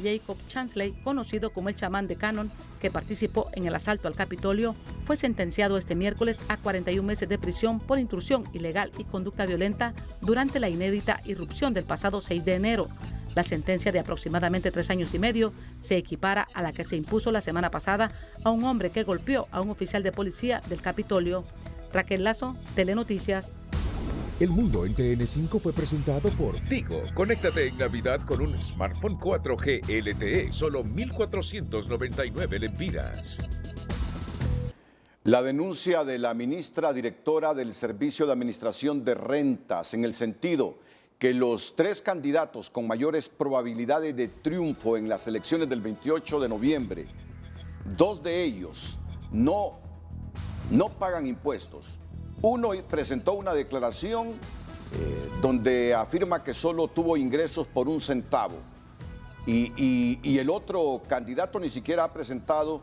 Jacob Chansley, conocido como el chamán de Cannon, que participó en el asalto al Capitolio, fue sentenciado este miércoles a 41 meses de prisión por intrusión ilegal y conducta violenta durante la inédita irrupción del pasado 6 de enero. La sentencia de aproximadamente 3 años y medio se equipara a la que se impuso la semana pasada a un hombre que golpeó a un oficial de policía del Capitolio. Raquel Lazo, Telenoticias. El Mundo en TN5 fue presentado por Tigo. Conéctate en Navidad con un smartphone 4G LTE, solo 1,499 lempiras. La denuncia de la ministra directora del Servicio de Administración de Rentas en el sentido que los 3 candidatos con mayores probabilidades de triunfo en las elecciones del 28 de noviembre, 2 de ellos no no pagan impuestos. Uno presentó una declaración donde afirma que solo tuvo ingresos por 1 centavo y el otro candidato ni siquiera ha presentado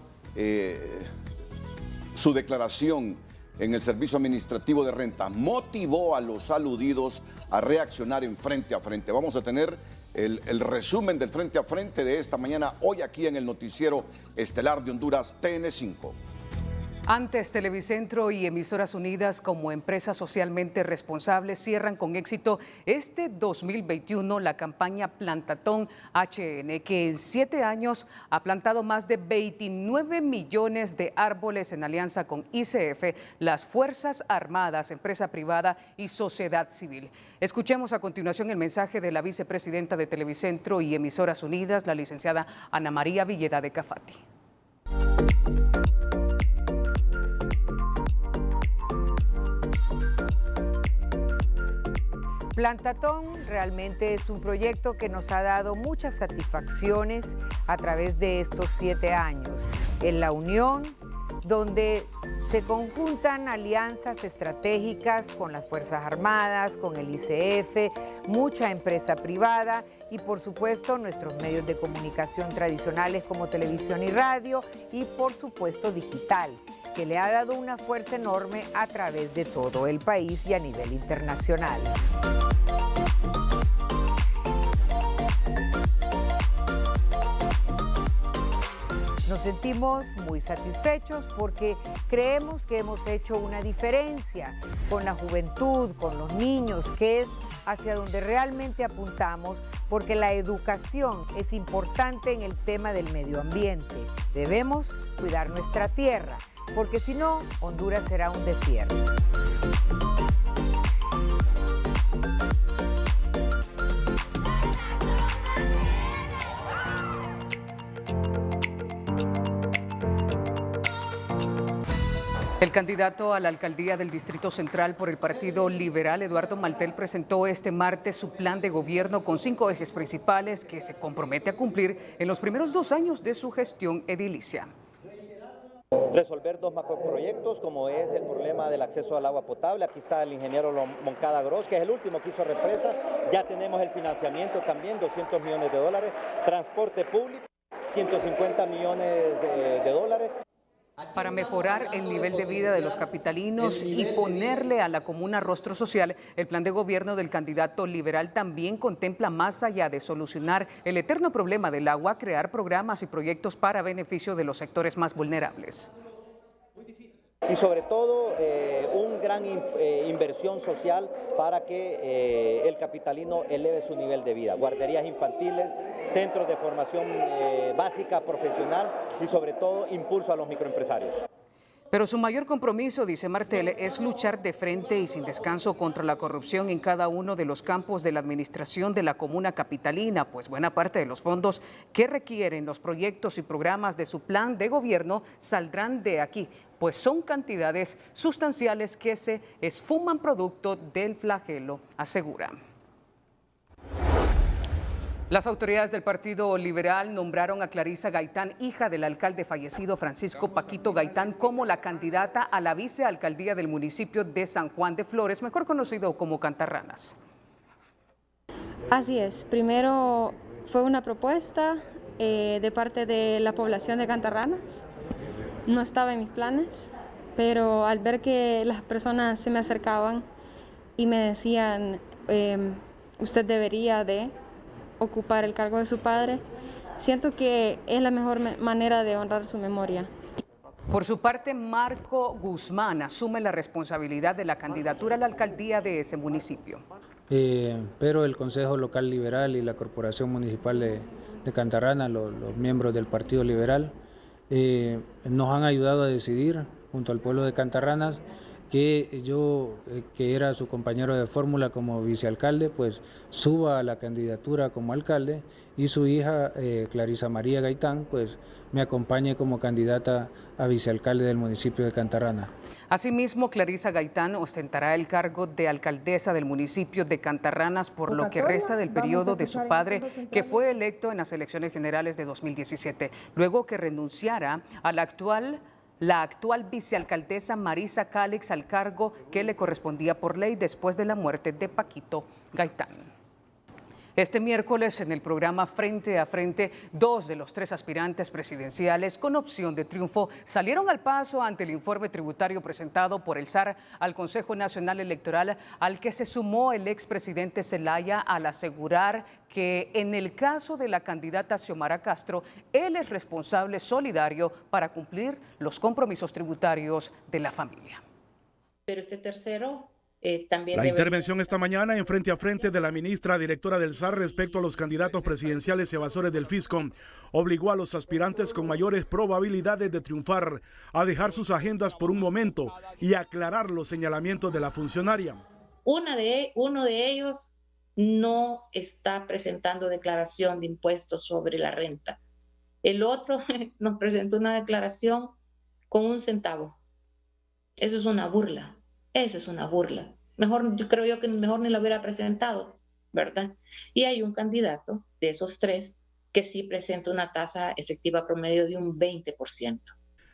su declaración en el Servicio Administrativo de Rentas. Motivó a los aludidos a reaccionar en Frente a Frente. Vamos a tener el resumen del Frente a Frente de esta mañana, hoy aquí en el noticiero estelar de Honduras, TN5. Antes, Televicentro y Emisoras Unidas, como empresas socialmente responsables, cierran con éxito este 2021 la campaña Plantatón HN, que en 7 años ha plantado más de 29 millones de árboles en alianza con ICF, las Fuerzas Armadas, empresa privada y sociedad civil. Escuchemos a continuación el mensaje de la vicepresidenta de Televicentro y Emisoras Unidas, la licenciada Ana María Villeda de Cafati. Plantatón realmente es un proyecto que nos ha dado muchas satisfacciones a través de estos 7 años. En la unión, donde se conjuntan alianzas estratégicas con las Fuerzas Armadas, con el ICF, mucha empresa privada y por supuesto nuestros medios de comunicación tradicionales como televisión y radio y por supuesto digital, que le ha dado una fuerza enorme a través de todo el país y a nivel internacional. Nos sentimos muy satisfechos porque creemos que hemos hecho una diferencia con la juventud, con los niños, que es hacia donde realmente apuntamos, porque la educación es importante en el tema del medio ambiente. Debemos cuidar nuestra tierra, porque si no, Honduras será un desierto. El candidato a la alcaldía del Distrito Central por el Partido Liberal, Eduardo Maltel, presentó este martes su plan de gobierno con 5 ejes principales que se compromete a cumplir en los primeros 2 años de su gestión edilicia. Resolver 2 macroproyectos, como es el problema del acceso al agua potable. Aquí está el ingeniero Moncada Gross, que es el último que hizo represa. Ya tenemos el financiamiento también, $200 millones. Transporte público, 150 millones de dólares. Para mejorar el nivel de vida de los capitalinos y ponerle a la comuna rostro social, el plan de gobierno del candidato liberal también contempla, más allá de solucionar el eterno problema del agua, crear programas y proyectos para beneficio de los sectores más vulnerables. Y sobre todo una gran inversión social para que el capitalino eleve su nivel de vida. Guarderías infantiles, centros de formación básica, profesional y sobre todo impulso a los microempresarios. Pero su mayor compromiso, dice Martel, es luchar de frente y sin descanso contra la corrupción en cada uno de los campos de la administración de la comuna capitalina, pues buena parte de los fondos que requieren los proyectos y programas de su plan de gobierno saldrán de aquí, pues son cantidades sustanciales que se esfuman producto del flagelo, aseguran. Las autoridades del Partido Liberal nombraron a Clarisa Gaitán, hija del alcalde fallecido Francisco Paquito Gaitán, como la candidata a la vicealcaldía del municipio de San Juan de Flores, mejor conocido como Cantarranas. Así es. Primero fue una propuesta de parte de la población de Cantarranas. No estaba en mis planes, pero al ver que las personas se me acercaban y me decían, usted debería de ocupar el cargo de su padre, siento que es la mejor manera de honrar su memoria. Por su parte, Marco Guzmán asume la responsabilidad de la candidatura a la alcaldía de ese municipio. Pero el Consejo Local Liberal y la Corporación Municipal de Cantarrana, los miembros del Partido Liberal, nos han ayudado a decidir, junto al pueblo de Cantarranas, que yo, que era su compañero de fórmula como vicealcalde, pues suba a la candidatura como alcalde y su hija, Clarisa María Gaitán, pues me acompañe como candidata a vicealcalde del municipio de Cantarrana. Asimismo, Clarisa Gaitán ostentará el cargo de alcaldesa del municipio de Cantarranas por lo que resta del periodo de su padre, que fue electo en las elecciones generales de 2017, luego que renunciara a la actual la actual vicealcaldesa Marisa Calix al cargo que le correspondía por ley después de la muerte de Paquito Gaitán. Este miércoles, en el programa Frente a Frente, 2 de los 3 aspirantes presidenciales con opción de triunfo salieron al paso ante el informe tributario presentado por el SAR al Consejo Nacional Electoral, al que se sumó el expresidente Zelaya al asegurar que en el caso de la candidata Xiomara Castro, él es responsable solidario para cumplir los compromisos tributarios de la familia. Pero este tercero La intervención esta mañana en Frente a Frente de la ministra directora del SAR respecto a los candidatos presidenciales evasores del fisco obligó a los aspirantes con mayores probabilidades de triunfar a dejar sus agendas por un momento y aclarar los señalamientos de la funcionaria. Uno de ellos no está presentando declaración de impuestos sobre la renta. El otro nos presentó una declaración con 1 centavo. Eso es una burla. Esa es una burla. Mejor, yo creo que mejor ni lo hubiera presentado, ¿verdad? Y hay un candidato de esos 3 que sí presenta una tasa efectiva promedio de un 20%.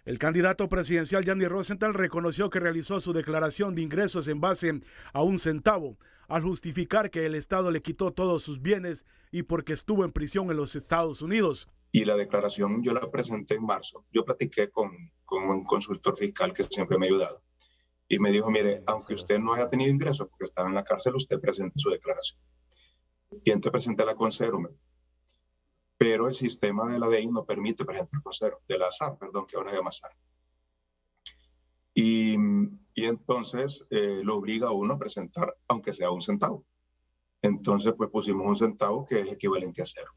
El candidato presidencial Yandy Rosenthal reconoció que realizó su declaración de ingresos en base a 1 centavo, al justificar que el Estado le quitó todos sus bienes y porque estuvo en prisión en los Estados Unidos. Y la declaración yo la presenté en marzo. Yo platiqué con un consultor fiscal que siempre me ha ayudado. Y me dijo, mire, aunque usted no haya tenido ingresos porque estaba en la cárcel, usted presente su declaración. Y entonces presenté la con cero. Pero el sistema de la DI no permite presentar con cero, de la SAR, perdón, que ahora se llama SAR. Y entonces lo obliga a uno a presentar, aunque sea 1 centavo. Entonces, pues pusimos 1 centavo que es equivalente a 0.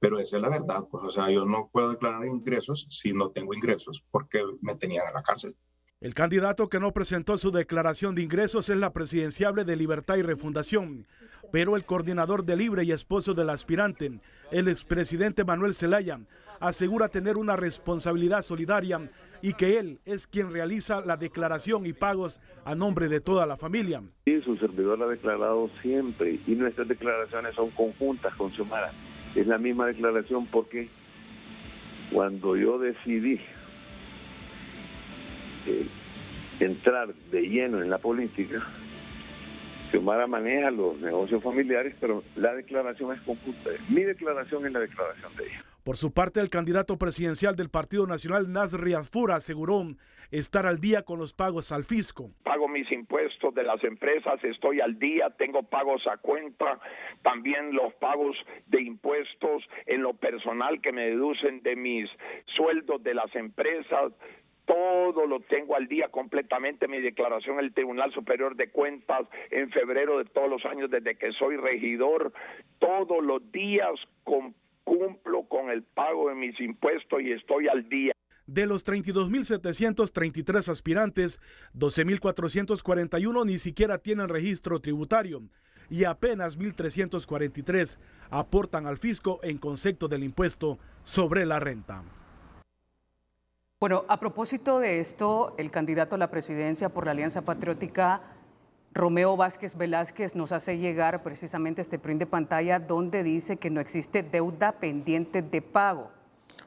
Pero esa es la verdad, pues, o sea, yo no puedo declarar ingresos si no tengo ingresos porque me tenían en la cárcel. El candidato que no presentó su declaración de ingresos es la presidenciable de Libertad y Refundación, pero el coordinador de Libre y esposo del aspirante, el expresidente Manuel Zelaya, asegura tener una responsabilidad solidaria y que él es quien realiza la declaración y pagos a nombre de toda la familia. Sí, su servidor lo ha declarado siempre y nuestras declaraciones son conjuntas con Xiomara. Es la misma declaración porque cuando yo decidí entrar de lleno en la política, Xiomara maneja los negocios familiares, pero la declaración es conjunta. Mi declaración es la declaración de ella. Por su parte, el candidato presidencial del Partido Nacional, Nasri Asfura, aseguró estar al día con los pagos al fisco. Pago mis impuestos de las empresas, estoy al día, tengo pagos a cuenta, también los pagos de impuestos en lo personal que me deducen de mis sueldos de las empresas. Todo lo tengo al día completamente, mi declaración en el Tribunal Superior de Cuentas en febrero de todos los años desde que soy regidor. Todos los días cumplo con el pago de mis impuestos y estoy al día. De los 32.733 aspirantes, 12.441 ni siquiera tienen registro tributario y apenas 1.343 aportan al fisco en concepto del impuesto sobre la renta. Bueno, a propósito de esto, el candidato a la presidencia por la Alianza Patriótica, Romeo Vázquez Velázquez, nos hace llegar precisamente este print de pantalla donde dice que no existe deuda pendiente de pago.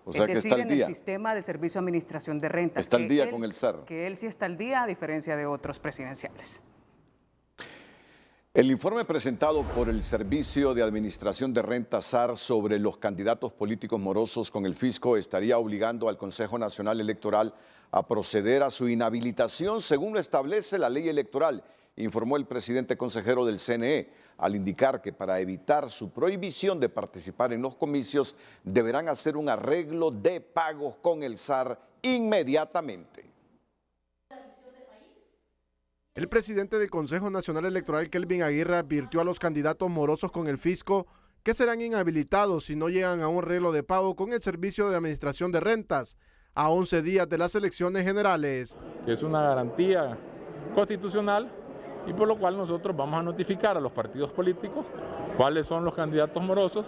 O sea, es decir, que está al día. En el sistema de servicio de administración de rentas. Está al día con el SAR. Que él sí está al día, a diferencia de otros presidenciales. El informe presentado por el Servicio de Administración de Renta SAR sobre los candidatos políticos morosos con el fisco estaría obligando al Consejo Nacional Electoral a proceder a su inhabilitación según lo establece la ley electoral, informó el presidente consejero del CNE, al indicar que para evitar su prohibición de participar en los comicios deberán hacer un arreglo de pagos con el SAR inmediatamente. El presidente del Consejo Nacional Electoral, Kelvin Aguirre, advirtió a los candidatos morosos con el fisco que serán inhabilitados si no llegan a un arreglo de pago con el Servicio de Administración de Rentas a 11 días de las elecciones generales. Es una garantía constitucional y por lo cual nosotros vamos a notificar a los partidos políticos cuáles son los candidatos morosos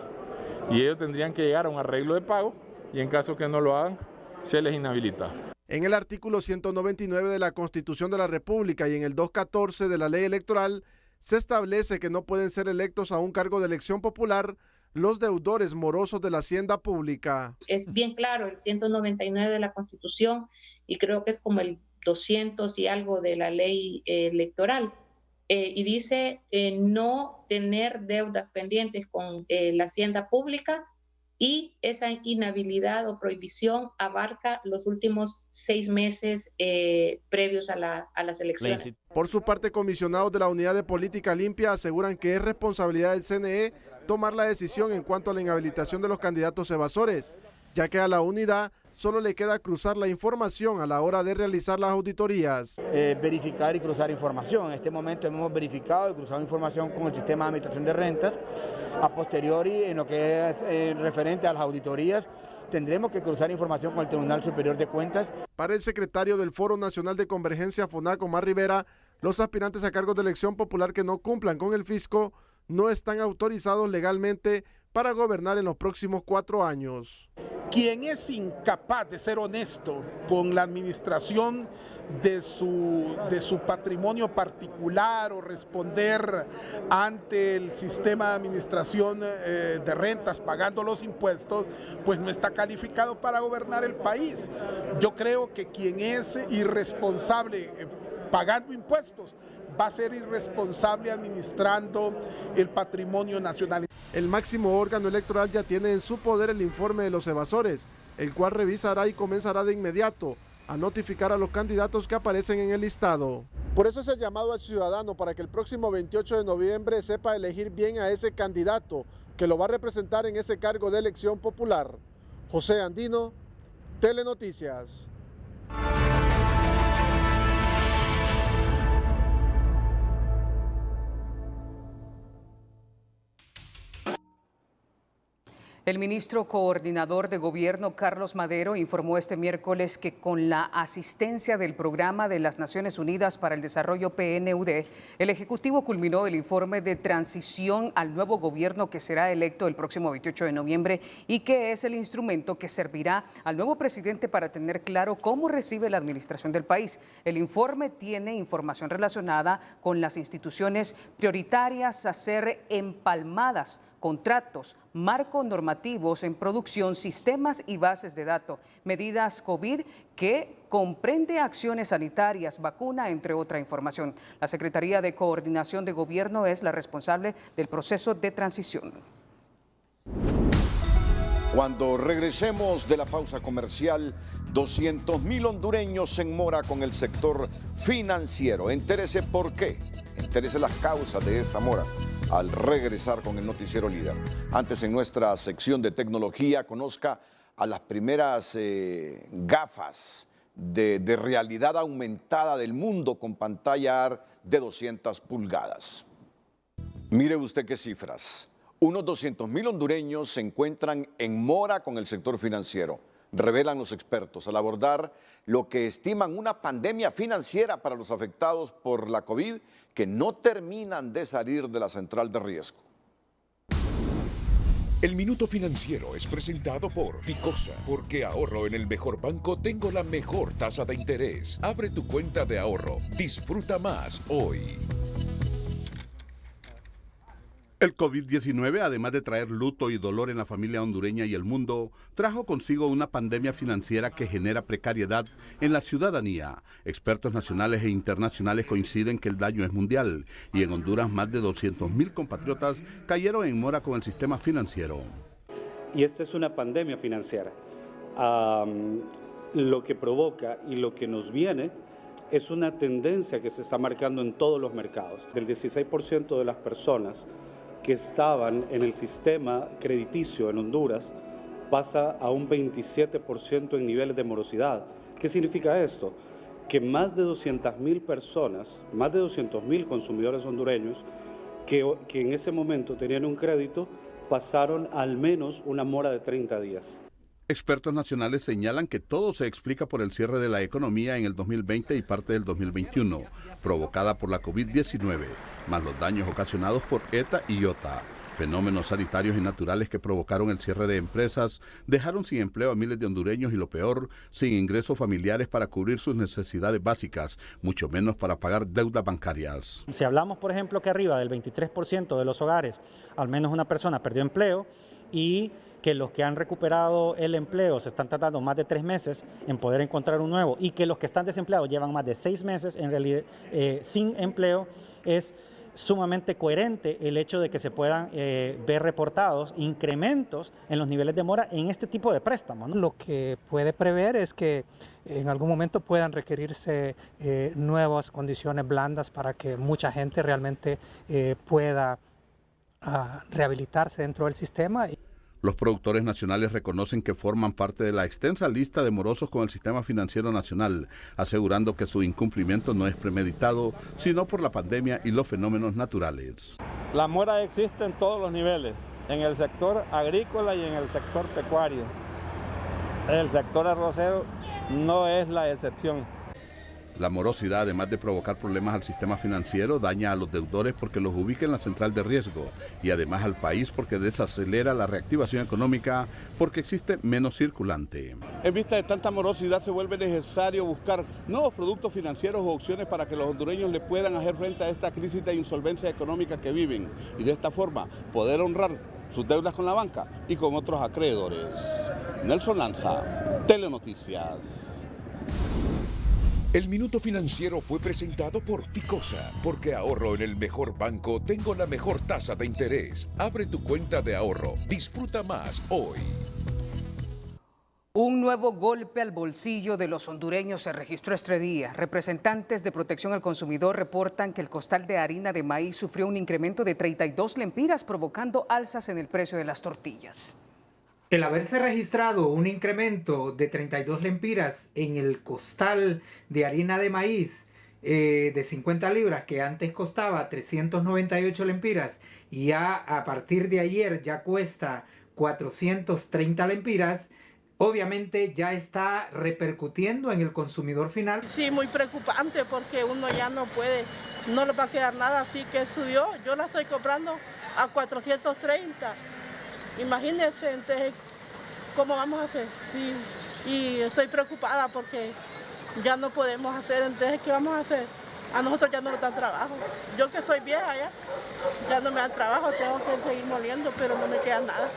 y ellos tendrían que llegar a un arreglo de pago y en caso que no lo hagan, se les inhabilita. En el artículo 199 de la Constitución de la República y en el 214 de la Ley Electoral se establece que no pueden ser electos a un cargo de elección popular los deudores morosos de la hacienda pública. Es bien claro el 199 de la Constitución y creo que es como el 200 y algo de la ley electoral. Y dice no tener deudas pendientes con la hacienda pública, y esa inhabilidad o prohibición abarca los últimos 6 meses previos a las elecciones. Por su parte, comisionados de la Unidad de Política Limpia aseguran que es responsabilidad del CNE tomar la decisión en cuanto a la inhabilitación de los candidatos evasores, ya que a la unidad solo le queda cruzar la información a la hora de realizar las auditorías. Verificar y cruzar información. En este momento hemos verificado y cruzado información con el sistema de administración de rentas. A posteriori, en lo que es referente a las auditorías, tendremos que cruzar información con el Tribunal Superior de Cuentas. Para el secretario del Foro Nacional de Convergencia, FONAC, Omar Rivera, los aspirantes a cargos de elección popular que no cumplan con el fisco no están autorizados legalmente para gobernar en los próximos 4 años. Quien es incapaz de ser honesto con la administración de su patrimonio particular o responder ante el sistema de administración de rentas pagando los impuestos, pues no está calificado para gobernar el país. Yo creo que quien es irresponsable pagando impuestos va a ser irresponsable administrando el patrimonio nacional. El máximo órgano electoral ya tiene en su poder el informe de los evasores, el cual revisará y comenzará de inmediato a notificar a los candidatos que aparecen en el listado. Por eso es el llamado al ciudadano para que el próximo 28 de noviembre sepa elegir bien a ese candidato que lo va a representar en ese cargo de elección popular. José Andino, Telenoticias. El ministro coordinador de Gobierno, Carlos Madero, informó este miércoles que con la asistencia del Programa de las Naciones Unidas para el Desarrollo PNUD, el Ejecutivo culminó el informe de transición al nuevo gobierno que será electo el próximo 28 de noviembre y que es el instrumento que servirá al nuevo presidente para tener claro cómo recibe la administración del país. El informe tiene información relacionada con las instituciones prioritarias a ser empalmadas, contratos, marcos normativos en producción, sistemas y bases de datos, medidas COVID que comprende acciones sanitarias, vacuna, entre otra información. La Secretaría de Coordinación de Gobierno es la responsable del proceso de transición. Cuando regresemos de la pausa comercial, 200,000 hondureños en mora con el sector financiero. Entérese por qué, entérese las causas de esta mora al regresar con el Noticiero Líder. Antes, en nuestra sección de tecnología, conozca a las primeras gafas de realidad aumentada del mundo con pantalla AR de 200 pulgadas. Mire usted qué cifras. Unos 200,000 hondureños se encuentran en mora con el sector financiero, revelan los expertos al abordar lo que estiman una pandemia financiera para los afectados por la COVID que no terminan de salir de la central de riesgo. El Minuto Financiero es presentado por Ficosa, porque ahorro en el mejor banco tengo la mejor tasa de interés. Abre tu cuenta de ahorro, disfruta más hoy. El COVID-19, además de traer luto y dolor en la familia hondureña y el mundo, trajo consigo una pandemia financiera que genera precariedad en la ciudadanía. Expertos nacionales e internacionales coinciden que el daño es mundial y en Honduras más de 200,000 compatriotas cayeron en mora con el sistema financiero. Y esta es una pandemia financiera. Lo que provoca y lo que nos viene es una tendencia que se está marcando en todos los mercados. Del 16% de las personas que estaban en el sistema crediticio en Honduras pasa a un 27% en niveles de morosidad. ¿Qué significa esto? Que más de 200,000 personas, más de 200,000 consumidores hondureños que en ese momento tenían un crédito, pasaron al menos una mora de 30 días. Expertos nacionales señalan que todo se explica por el cierre de la economía en el 2020 y parte del 2021, provocada por la COVID-19, más los daños ocasionados por ETA y IOTA. Fenómenos sanitarios y naturales que provocaron el cierre de empresas dejaron sin empleo a miles de hondureños y lo peor, sin ingresos familiares para cubrir sus necesidades básicas, mucho menos para pagar deudas bancarias. Si hablamos, por ejemplo, que arriba del 23% de los hogares, al menos una persona perdió empleo y que los que han recuperado el empleo se están tardando más de 3 meses en poder encontrar un nuevo y que los que están desempleados llevan más de 6 meses en realidad sin empleo, es sumamente coherente el hecho de que se puedan ver reportados incrementos en los niveles de mora en este tipo de préstamos, ¿no? Lo que puede prever es que en algún momento puedan requerirse nuevas condiciones blandas para que mucha gente realmente pueda rehabilitarse dentro del sistema. Los productores nacionales reconocen que forman parte de la extensa lista de morosos con el sistema financiero nacional, asegurando que su incumplimiento no es premeditado, sino por la pandemia y los fenómenos naturales. La mora existe en todos los niveles, en el sector agrícola y en el sector pecuario. El sector arrocero no es la excepción. La morosidad, además de provocar problemas al sistema financiero, daña a los deudores porque los ubica en la central de riesgo y además al país porque desacelera la reactivación económica porque existe menos circulante. En vista de tanta morosidad se vuelve necesario buscar nuevos productos financieros o opciones para que los hondureños le puedan hacer frente a esta crisis de insolvencia económica que viven y de esta forma poder honrar sus deudas con la banca y con otros acreedores. Nelson Lanza, Telenoticias. El Minuto Financiero fue presentado por Ficosa, porque ahorro en el mejor banco, tengo la mejor tasa de interés. Abre tu cuenta de ahorro, disfruta más hoy. Un nuevo golpe al bolsillo de los hondureños se registró este día. Representantes de Protección al Consumidor reportan que el costal de harina de maíz sufrió un incremento de 32 lempiras, provocando alzas en el precio de las tortillas. El haberse registrado un incremento de 32 lempiras en el costal de harina de maíz de 50 libras, que antes costaba 398 lempiras, y ya a partir de ayer ya cuesta 430 lempiras, obviamente ya está repercutiendo en el consumidor final. Sí, muy preocupante porque uno ya no le va a quedar nada, así que subió. Yo la estoy comprando a 430. Imagínense, entonces, ¿cómo vamos a hacer? Sí, y estoy preocupada porque ya no podemos hacer, entonces, ¿qué vamos a hacer? A nosotros ya no nos dan trabajo. Yo que soy vieja ya no me dan trabajo, tengo que seguir moliendo, pero no me queda nada.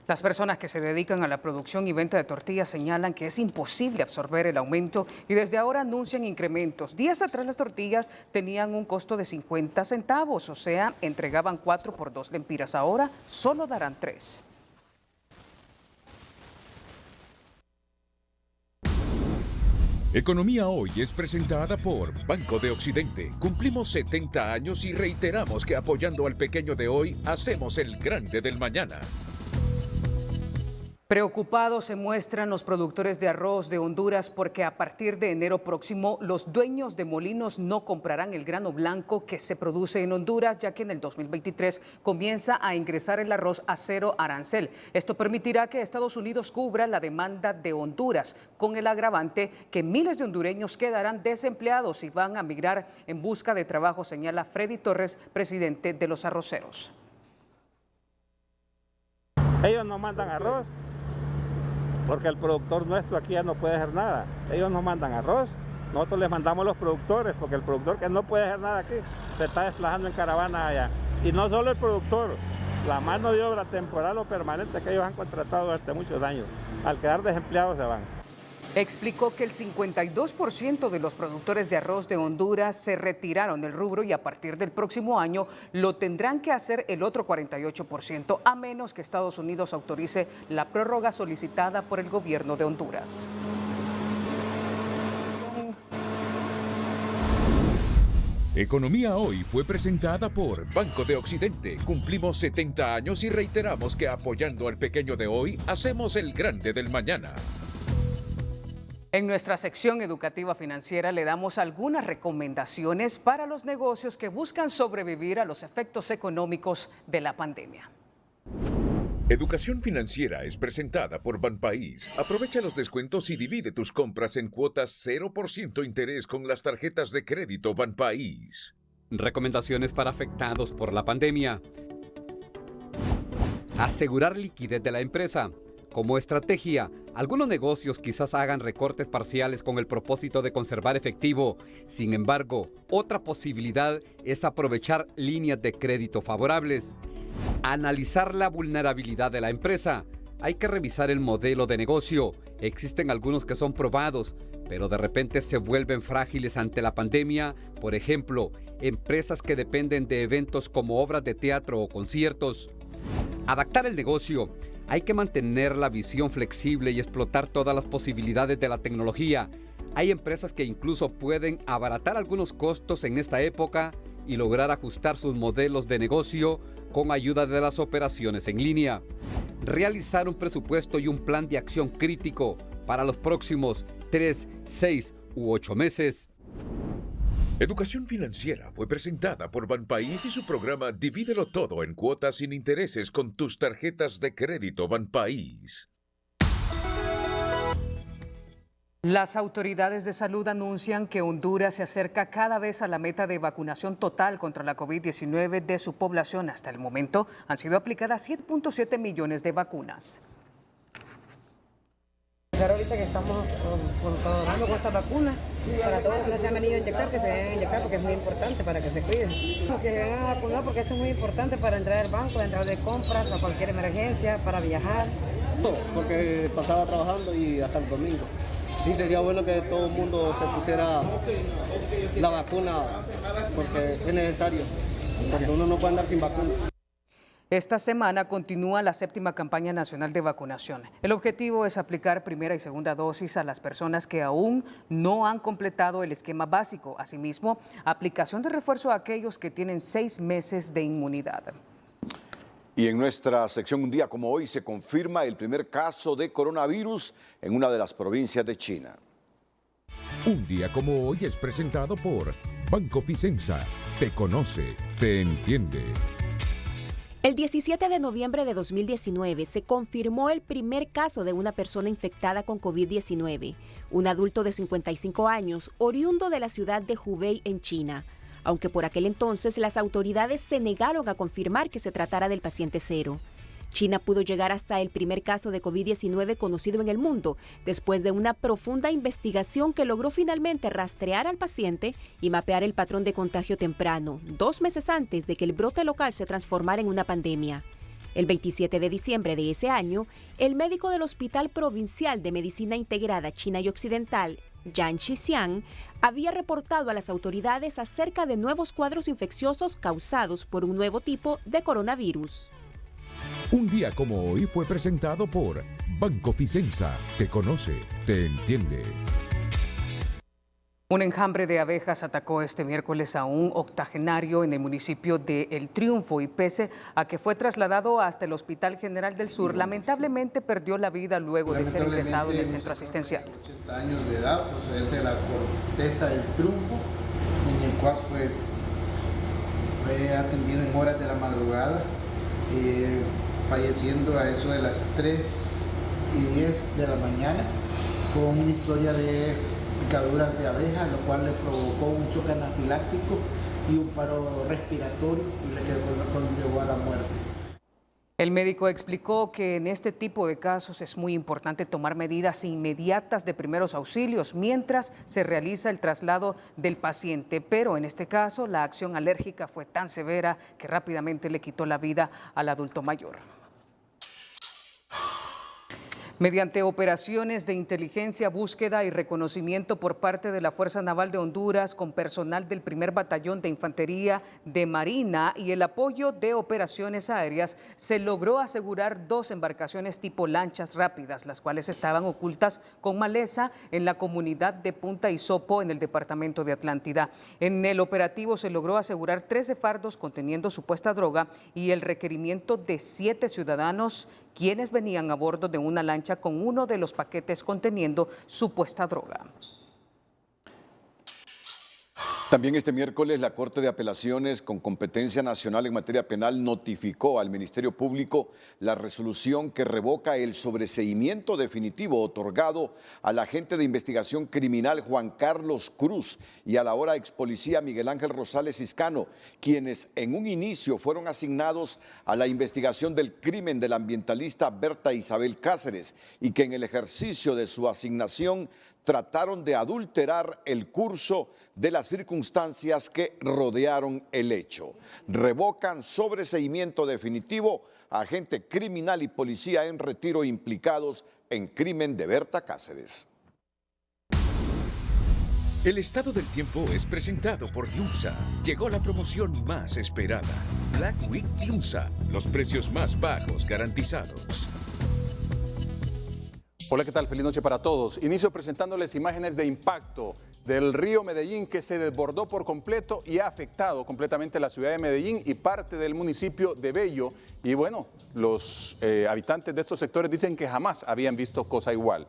Las personas que se dedican a la producción y venta de tortillas señalan que es imposible absorber el aumento y desde ahora anuncian incrementos. Días atrás las tortillas tenían un costo de 50 centavos, o sea, entregaban 4 por 2 lempiras. Ahora solo darán 3. Economía Hoy es presentada por Banco de Occidente. Cumplimos 70 años y reiteramos que apoyando al pequeño de hoy, hacemos el grande del mañana. Preocupados se muestran los productores de arroz de Honduras porque a partir de enero próximo los dueños de molinos no comprarán el grano blanco que se produce en Honduras, ya que en el 2023 comienza a ingresar el arroz a 0 arancel. Esto permitirá que Estados Unidos cubra la demanda de Honduras, con el agravante que miles de hondureños quedarán desempleados y van a migrar en busca de trabajo, señala Freddy Torres, presidente de los arroceros. Ellos no mandan arroz, porque el productor nuestro aquí ya no puede hacer nada. Ellos nos mandan arroz, nosotros les mandamos los productores, porque el productor que no puede hacer nada aquí se está desplazando en caravana allá. Y no solo el productor, la mano de obra temporal o permanente que ellos han contratado durante muchos años, al quedar desempleados se van. Explicó que el 52% de los productores de arroz de Honduras se retiraron del rubro y a partir del próximo año lo tendrán que hacer el otro 48%, a menos que Estados Unidos autorice la prórroga solicitada por el gobierno de Honduras. Economía Hoy fue presentada por Banco de Occidente. Cumplimos 70 años y reiteramos que apoyando al pequeño de hoy, hacemos el grande del mañana. En nuestra sección educativa financiera le damos algunas recomendaciones para los negocios que buscan sobrevivir a los efectos económicos de la pandemia. Educación Financiera es presentada por Banpaís. Aprovecha los descuentos y divide tus compras en cuotas 0% interés con las tarjetas de crédito Banpaís. Recomendaciones para afectados por la pandemia. Asegurar liquidez de la empresa. Como estrategia, algunos negocios quizás hagan recortes parciales con el propósito de conservar efectivo. Sin embargo, otra posibilidad es aprovechar líneas de crédito favorables. Analizar la vulnerabilidad de la empresa. Hay que revisar el modelo de negocio. Existen algunos que son probados, pero de repente se vuelven frágiles ante la pandemia. Por ejemplo, empresas que dependen de eventos como obras de teatro o conciertos. Adaptar el negocio. Hay que mantener la visión flexible y explotar todas las posibilidades de la tecnología. Hay empresas que incluso pueden abaratar algunos costos en esta época y lograr ajustar sus modelos de negocio con ayuda de las operaciones en línea. Realizar un presupuesto y un plan de acción crítico para los próximos 3, 6 u 8 meses. Educación Financiera fue presentada por Banpaís y su programa Divídelo Todo en cuotas sin intereses con tus tarjetas de crédito Banpaís. Las autoridades de salud anuncian que Honduras se acerca cada vez a la meta de vacunación total contra la COVID-19 de su población. Hasta el momento han sido aplicadas 7.7 millones de vacunas. Ahorita que estamos trabajando con esta vacuna, para todos los que se han venido a inyectar, que se vayan a inyectar porque es muy importante para que se cuiden. Que se vengan a vacunar porque eso es muy importante para entrar al banco, entrar de compras, a cualquier emergencia, para viajar. Porque pasaba trabajando y hasta el domingo. Sí, sería bueno que todo el mundo se pusiera la vacuna porque es necesario, porque uno no puede andar sin vacuna. Esta semana continúa la 7ª campaña nacional de vacunación. El objetivo es aplicar primera y segunda dosis a las personas que aún no han completado el esquema básico. Asimismo, aplicación de refuerzo a aquellos que tienen 6 meses de inmunidad. Y en nuestra sección Un día como hoy se confirma el primer caso de coronavirus en una de las provincias de China. Un día como hoy es presentado por Banco Ficenza. Te conoce, te entiende. El 17 de noviembre de 2019 se confirmó el primer caso de una persona infectada con COVID-19, un adulto de 55 años, oriundo de la ciudad de Hubei en China, aunque por aquel entonces las autoridades se negaron a confirmar que se tratara del paciente cero. China pudo llegar hasta el primer caso de COVID-19 conocido en el mundo, después de una profunda investigación que logró finalmente rastrear al paciente y mapear el patrón de contagio temprano, 2 meses antes de que el brote local se transformara en una pandemia. El 27 de diciembre de ese año, el médico del Hospital Provincial de Medicina Integrada China y Occidental, Yang Xixiang, había reportado a las autoridades acerca de nuevos cuadros infecciosos causados por un nuevo tipo de coronavirus. Un día como hoy fue presentado por Banco Ficenza. Te conoce, te entiende. Un enjambre de abejas atacó este miércoles a un octogenario en el municipio de El Triunfo y pese a que fue trasladado hasta el Hospital General del Sur, lamentablemente perdió la vida luego de ser ingresado en el centro asistencial. 80 años de edad, procedente de la corteza del Triunfo, en el cual fue atendido en horas de la madrugada, falleciendo a eso de las 3:10 de la mañana con una historia de picaduras de abeja, lo cual le provocó un choque anafiláctico y un paro respiratorio y le llevó a la muerte. El médico explicó que en este tipo de casos es muy importante tomar medidas inmediatas de primeros auxilios mientras se realiza el traslado del paciente, pero en este caso la acción alérgica fue tan severa que rápidamente le quitó la vida al adulto mayor. Mediante operaciones de inteligencia, búsqueda y reconocimiento por parte de la Fuerza Naval de Honduras con personal del 1er Batallón de Infantería de Marina y el apoyo de operaciones aéreas, se logró asegurar 2 embarcaciones tipo lanchas rápidas, las cuales estaban ocultas con maleza en la comunidad de Punta Hisopo en el departamento de Atlántida. En el operativo se logró asegurar 13 fardos conteniendo supuesta droga y el requerimiento de 7 ciudadanos quienes venían a bordo de una lancha con uno de los paquetes conteniendo supuesta droga. También este miércoles la Corte de Apelaciones con competencia nacional en materia penal notificó al Ministerio Público la resolución que revoca el sobreseimiento definitivo otorgado al agente de investigación criminal Juan Carlos Cruz y a la ahora ex policía Miguel Ángel Rosales Iscano, quienes en un inicio fueron asignados a la investigación del crimen de la ambientalista Berta Isabel Cáceres y que en el ejercicio de su asignación trataron de adulterar el curso de las circunstancias que rodearon el hecho. Revocan sobreseimiento definitivo a agente criminal y policía en retiro implicados en crimen de Berta Cáceres. El estado del tiempo es presentado por Diunsa. Llegó la promoción más esperada. Black Week Diunsa. Los precios más bajos garantizados. Hola, ¿qué tal? Feliz noche para todos. Inicio presentándoles imágenes de impacto del río Medellín que se desbordó por completo y ha afectado completamente la ciudad de Medellín y parte del municipio de Bello. Y bueno, los habitantes de estos sectores dicen que jamás habían visto cosa igual.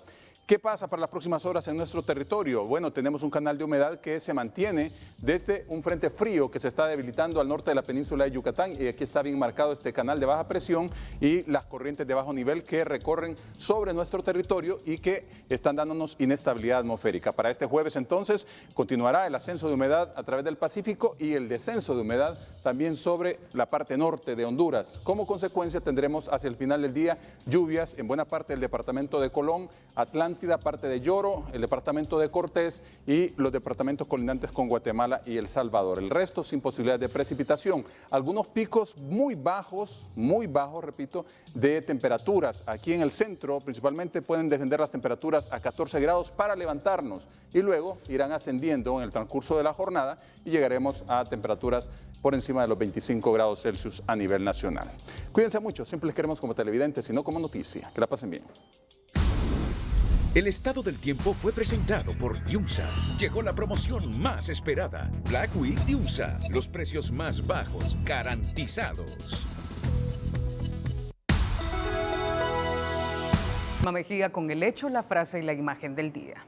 ¿Qué pasa para las próximas horas en nuestro territorio? Bueno, tenemos un canal de humedad que se mantiene desde un frente frío que se está debilitando al norte de la península de Yucatán, y aquí está bien marcado este canal de baja presión y las corrientes de bajo nivel que recorren sobre nuestro territorio y que están dándonos inestabilidad atmosférica. Para este jueves entonces continuará el ascenso de humedad a través del Pacífico y el descenso de humedad también sobre la parte norte de Honduras. Como consecuencia tendremos hacia el final del día lluvias en buena parte del departamento de Colón, Atlántica, parte de Lloro, el departamento de Cortés y los departamentos colindantes con Guatemala y El Salvador. El resto sin posibilidad de precipitación. Algunos picos muy bajos, repito, de temperaturas. Aquí en el centro principalmente pueden descender las temperaturas a 14 grados para levantarnos y luego irán ascendiendo en el transcurso de la jornada y llegaremos a temperaturas por encima de los 25 grados Celsius a nivel nacional. Cuídense mucho, siempre les queremos como televidentes y no como noticia. Que la pasen bien. El estado del tiempo fue presentado por Diunsa. Llegó la promoción más esperada. Black Week Diunsa. Los precios más bajos garantizados. Mejía con el hecho, la frase y la imagen del día.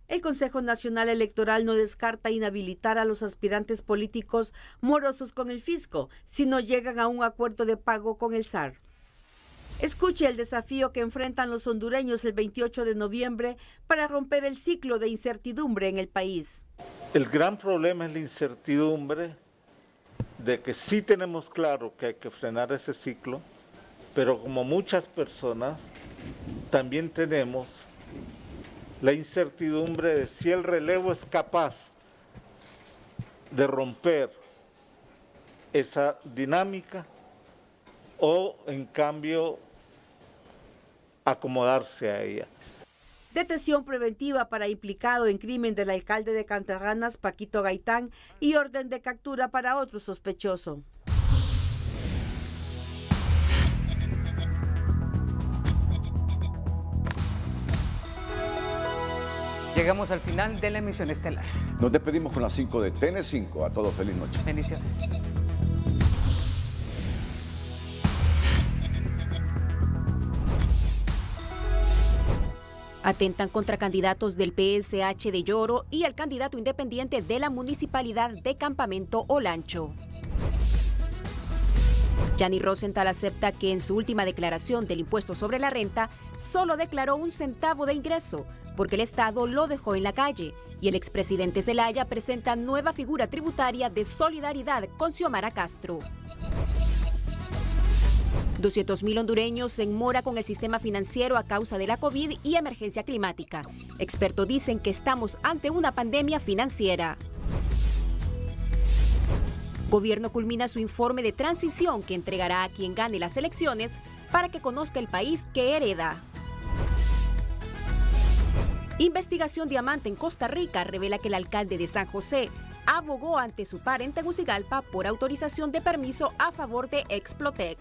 El Consejo Nacional Electoral no descarta inhabilitar a los aspirantes políticos morosos con el fisco si no llegan a un acuerdo de pago con el SAR. Escuche el desafío que enfrentan los hondureños el 28 de noviembre para romper el ciclo de incertidumbre en el país. El gran problema es la incertidumbre de que sí tenemos claro que hay que frenar ese ciclo, pero como muchas personas también tenemos la incertidumbre de si el relevo es capaz de romper esa dinámica o, en cambio, acomodarse a ella. Detención preventiva para implicado en crimen del alcalde de Cantarranas, Paquito Gaitán, y orden de captura para otro sospechoso. Llegamos al final de la emisión estelar. Nos despedimos con las 5 de TN5. A todos, feliz noche. Bendiciones. Atentan contra candidatos del PSH de Lloro y el candidato independiente de la municipalidad de Campamento Olancho. Gianni Rosenthal acepta que en su última declaración del impuesto sobre la renta solo declaró 1 centavo de ingreso porque el Estado lo dejó en la calle, y el expresidente Zelaya presenta nueva figura tributaria de solidaridad con Xiomara Castro. 200.000 hondureños en mora con el sistema financiero a causa de la COVID y emergencia climática. Expertos dicen que estamos ante una pandemia financiera. Gobierno culmina su informe de transición que entregará a quien gane las elecciones para que conozca el país que hereda. Investigación Diamante en Costa Rica revela que el alcalde de San José abogó ante su par en Tegucigalpa por autorización de permiso a favor de Explotec.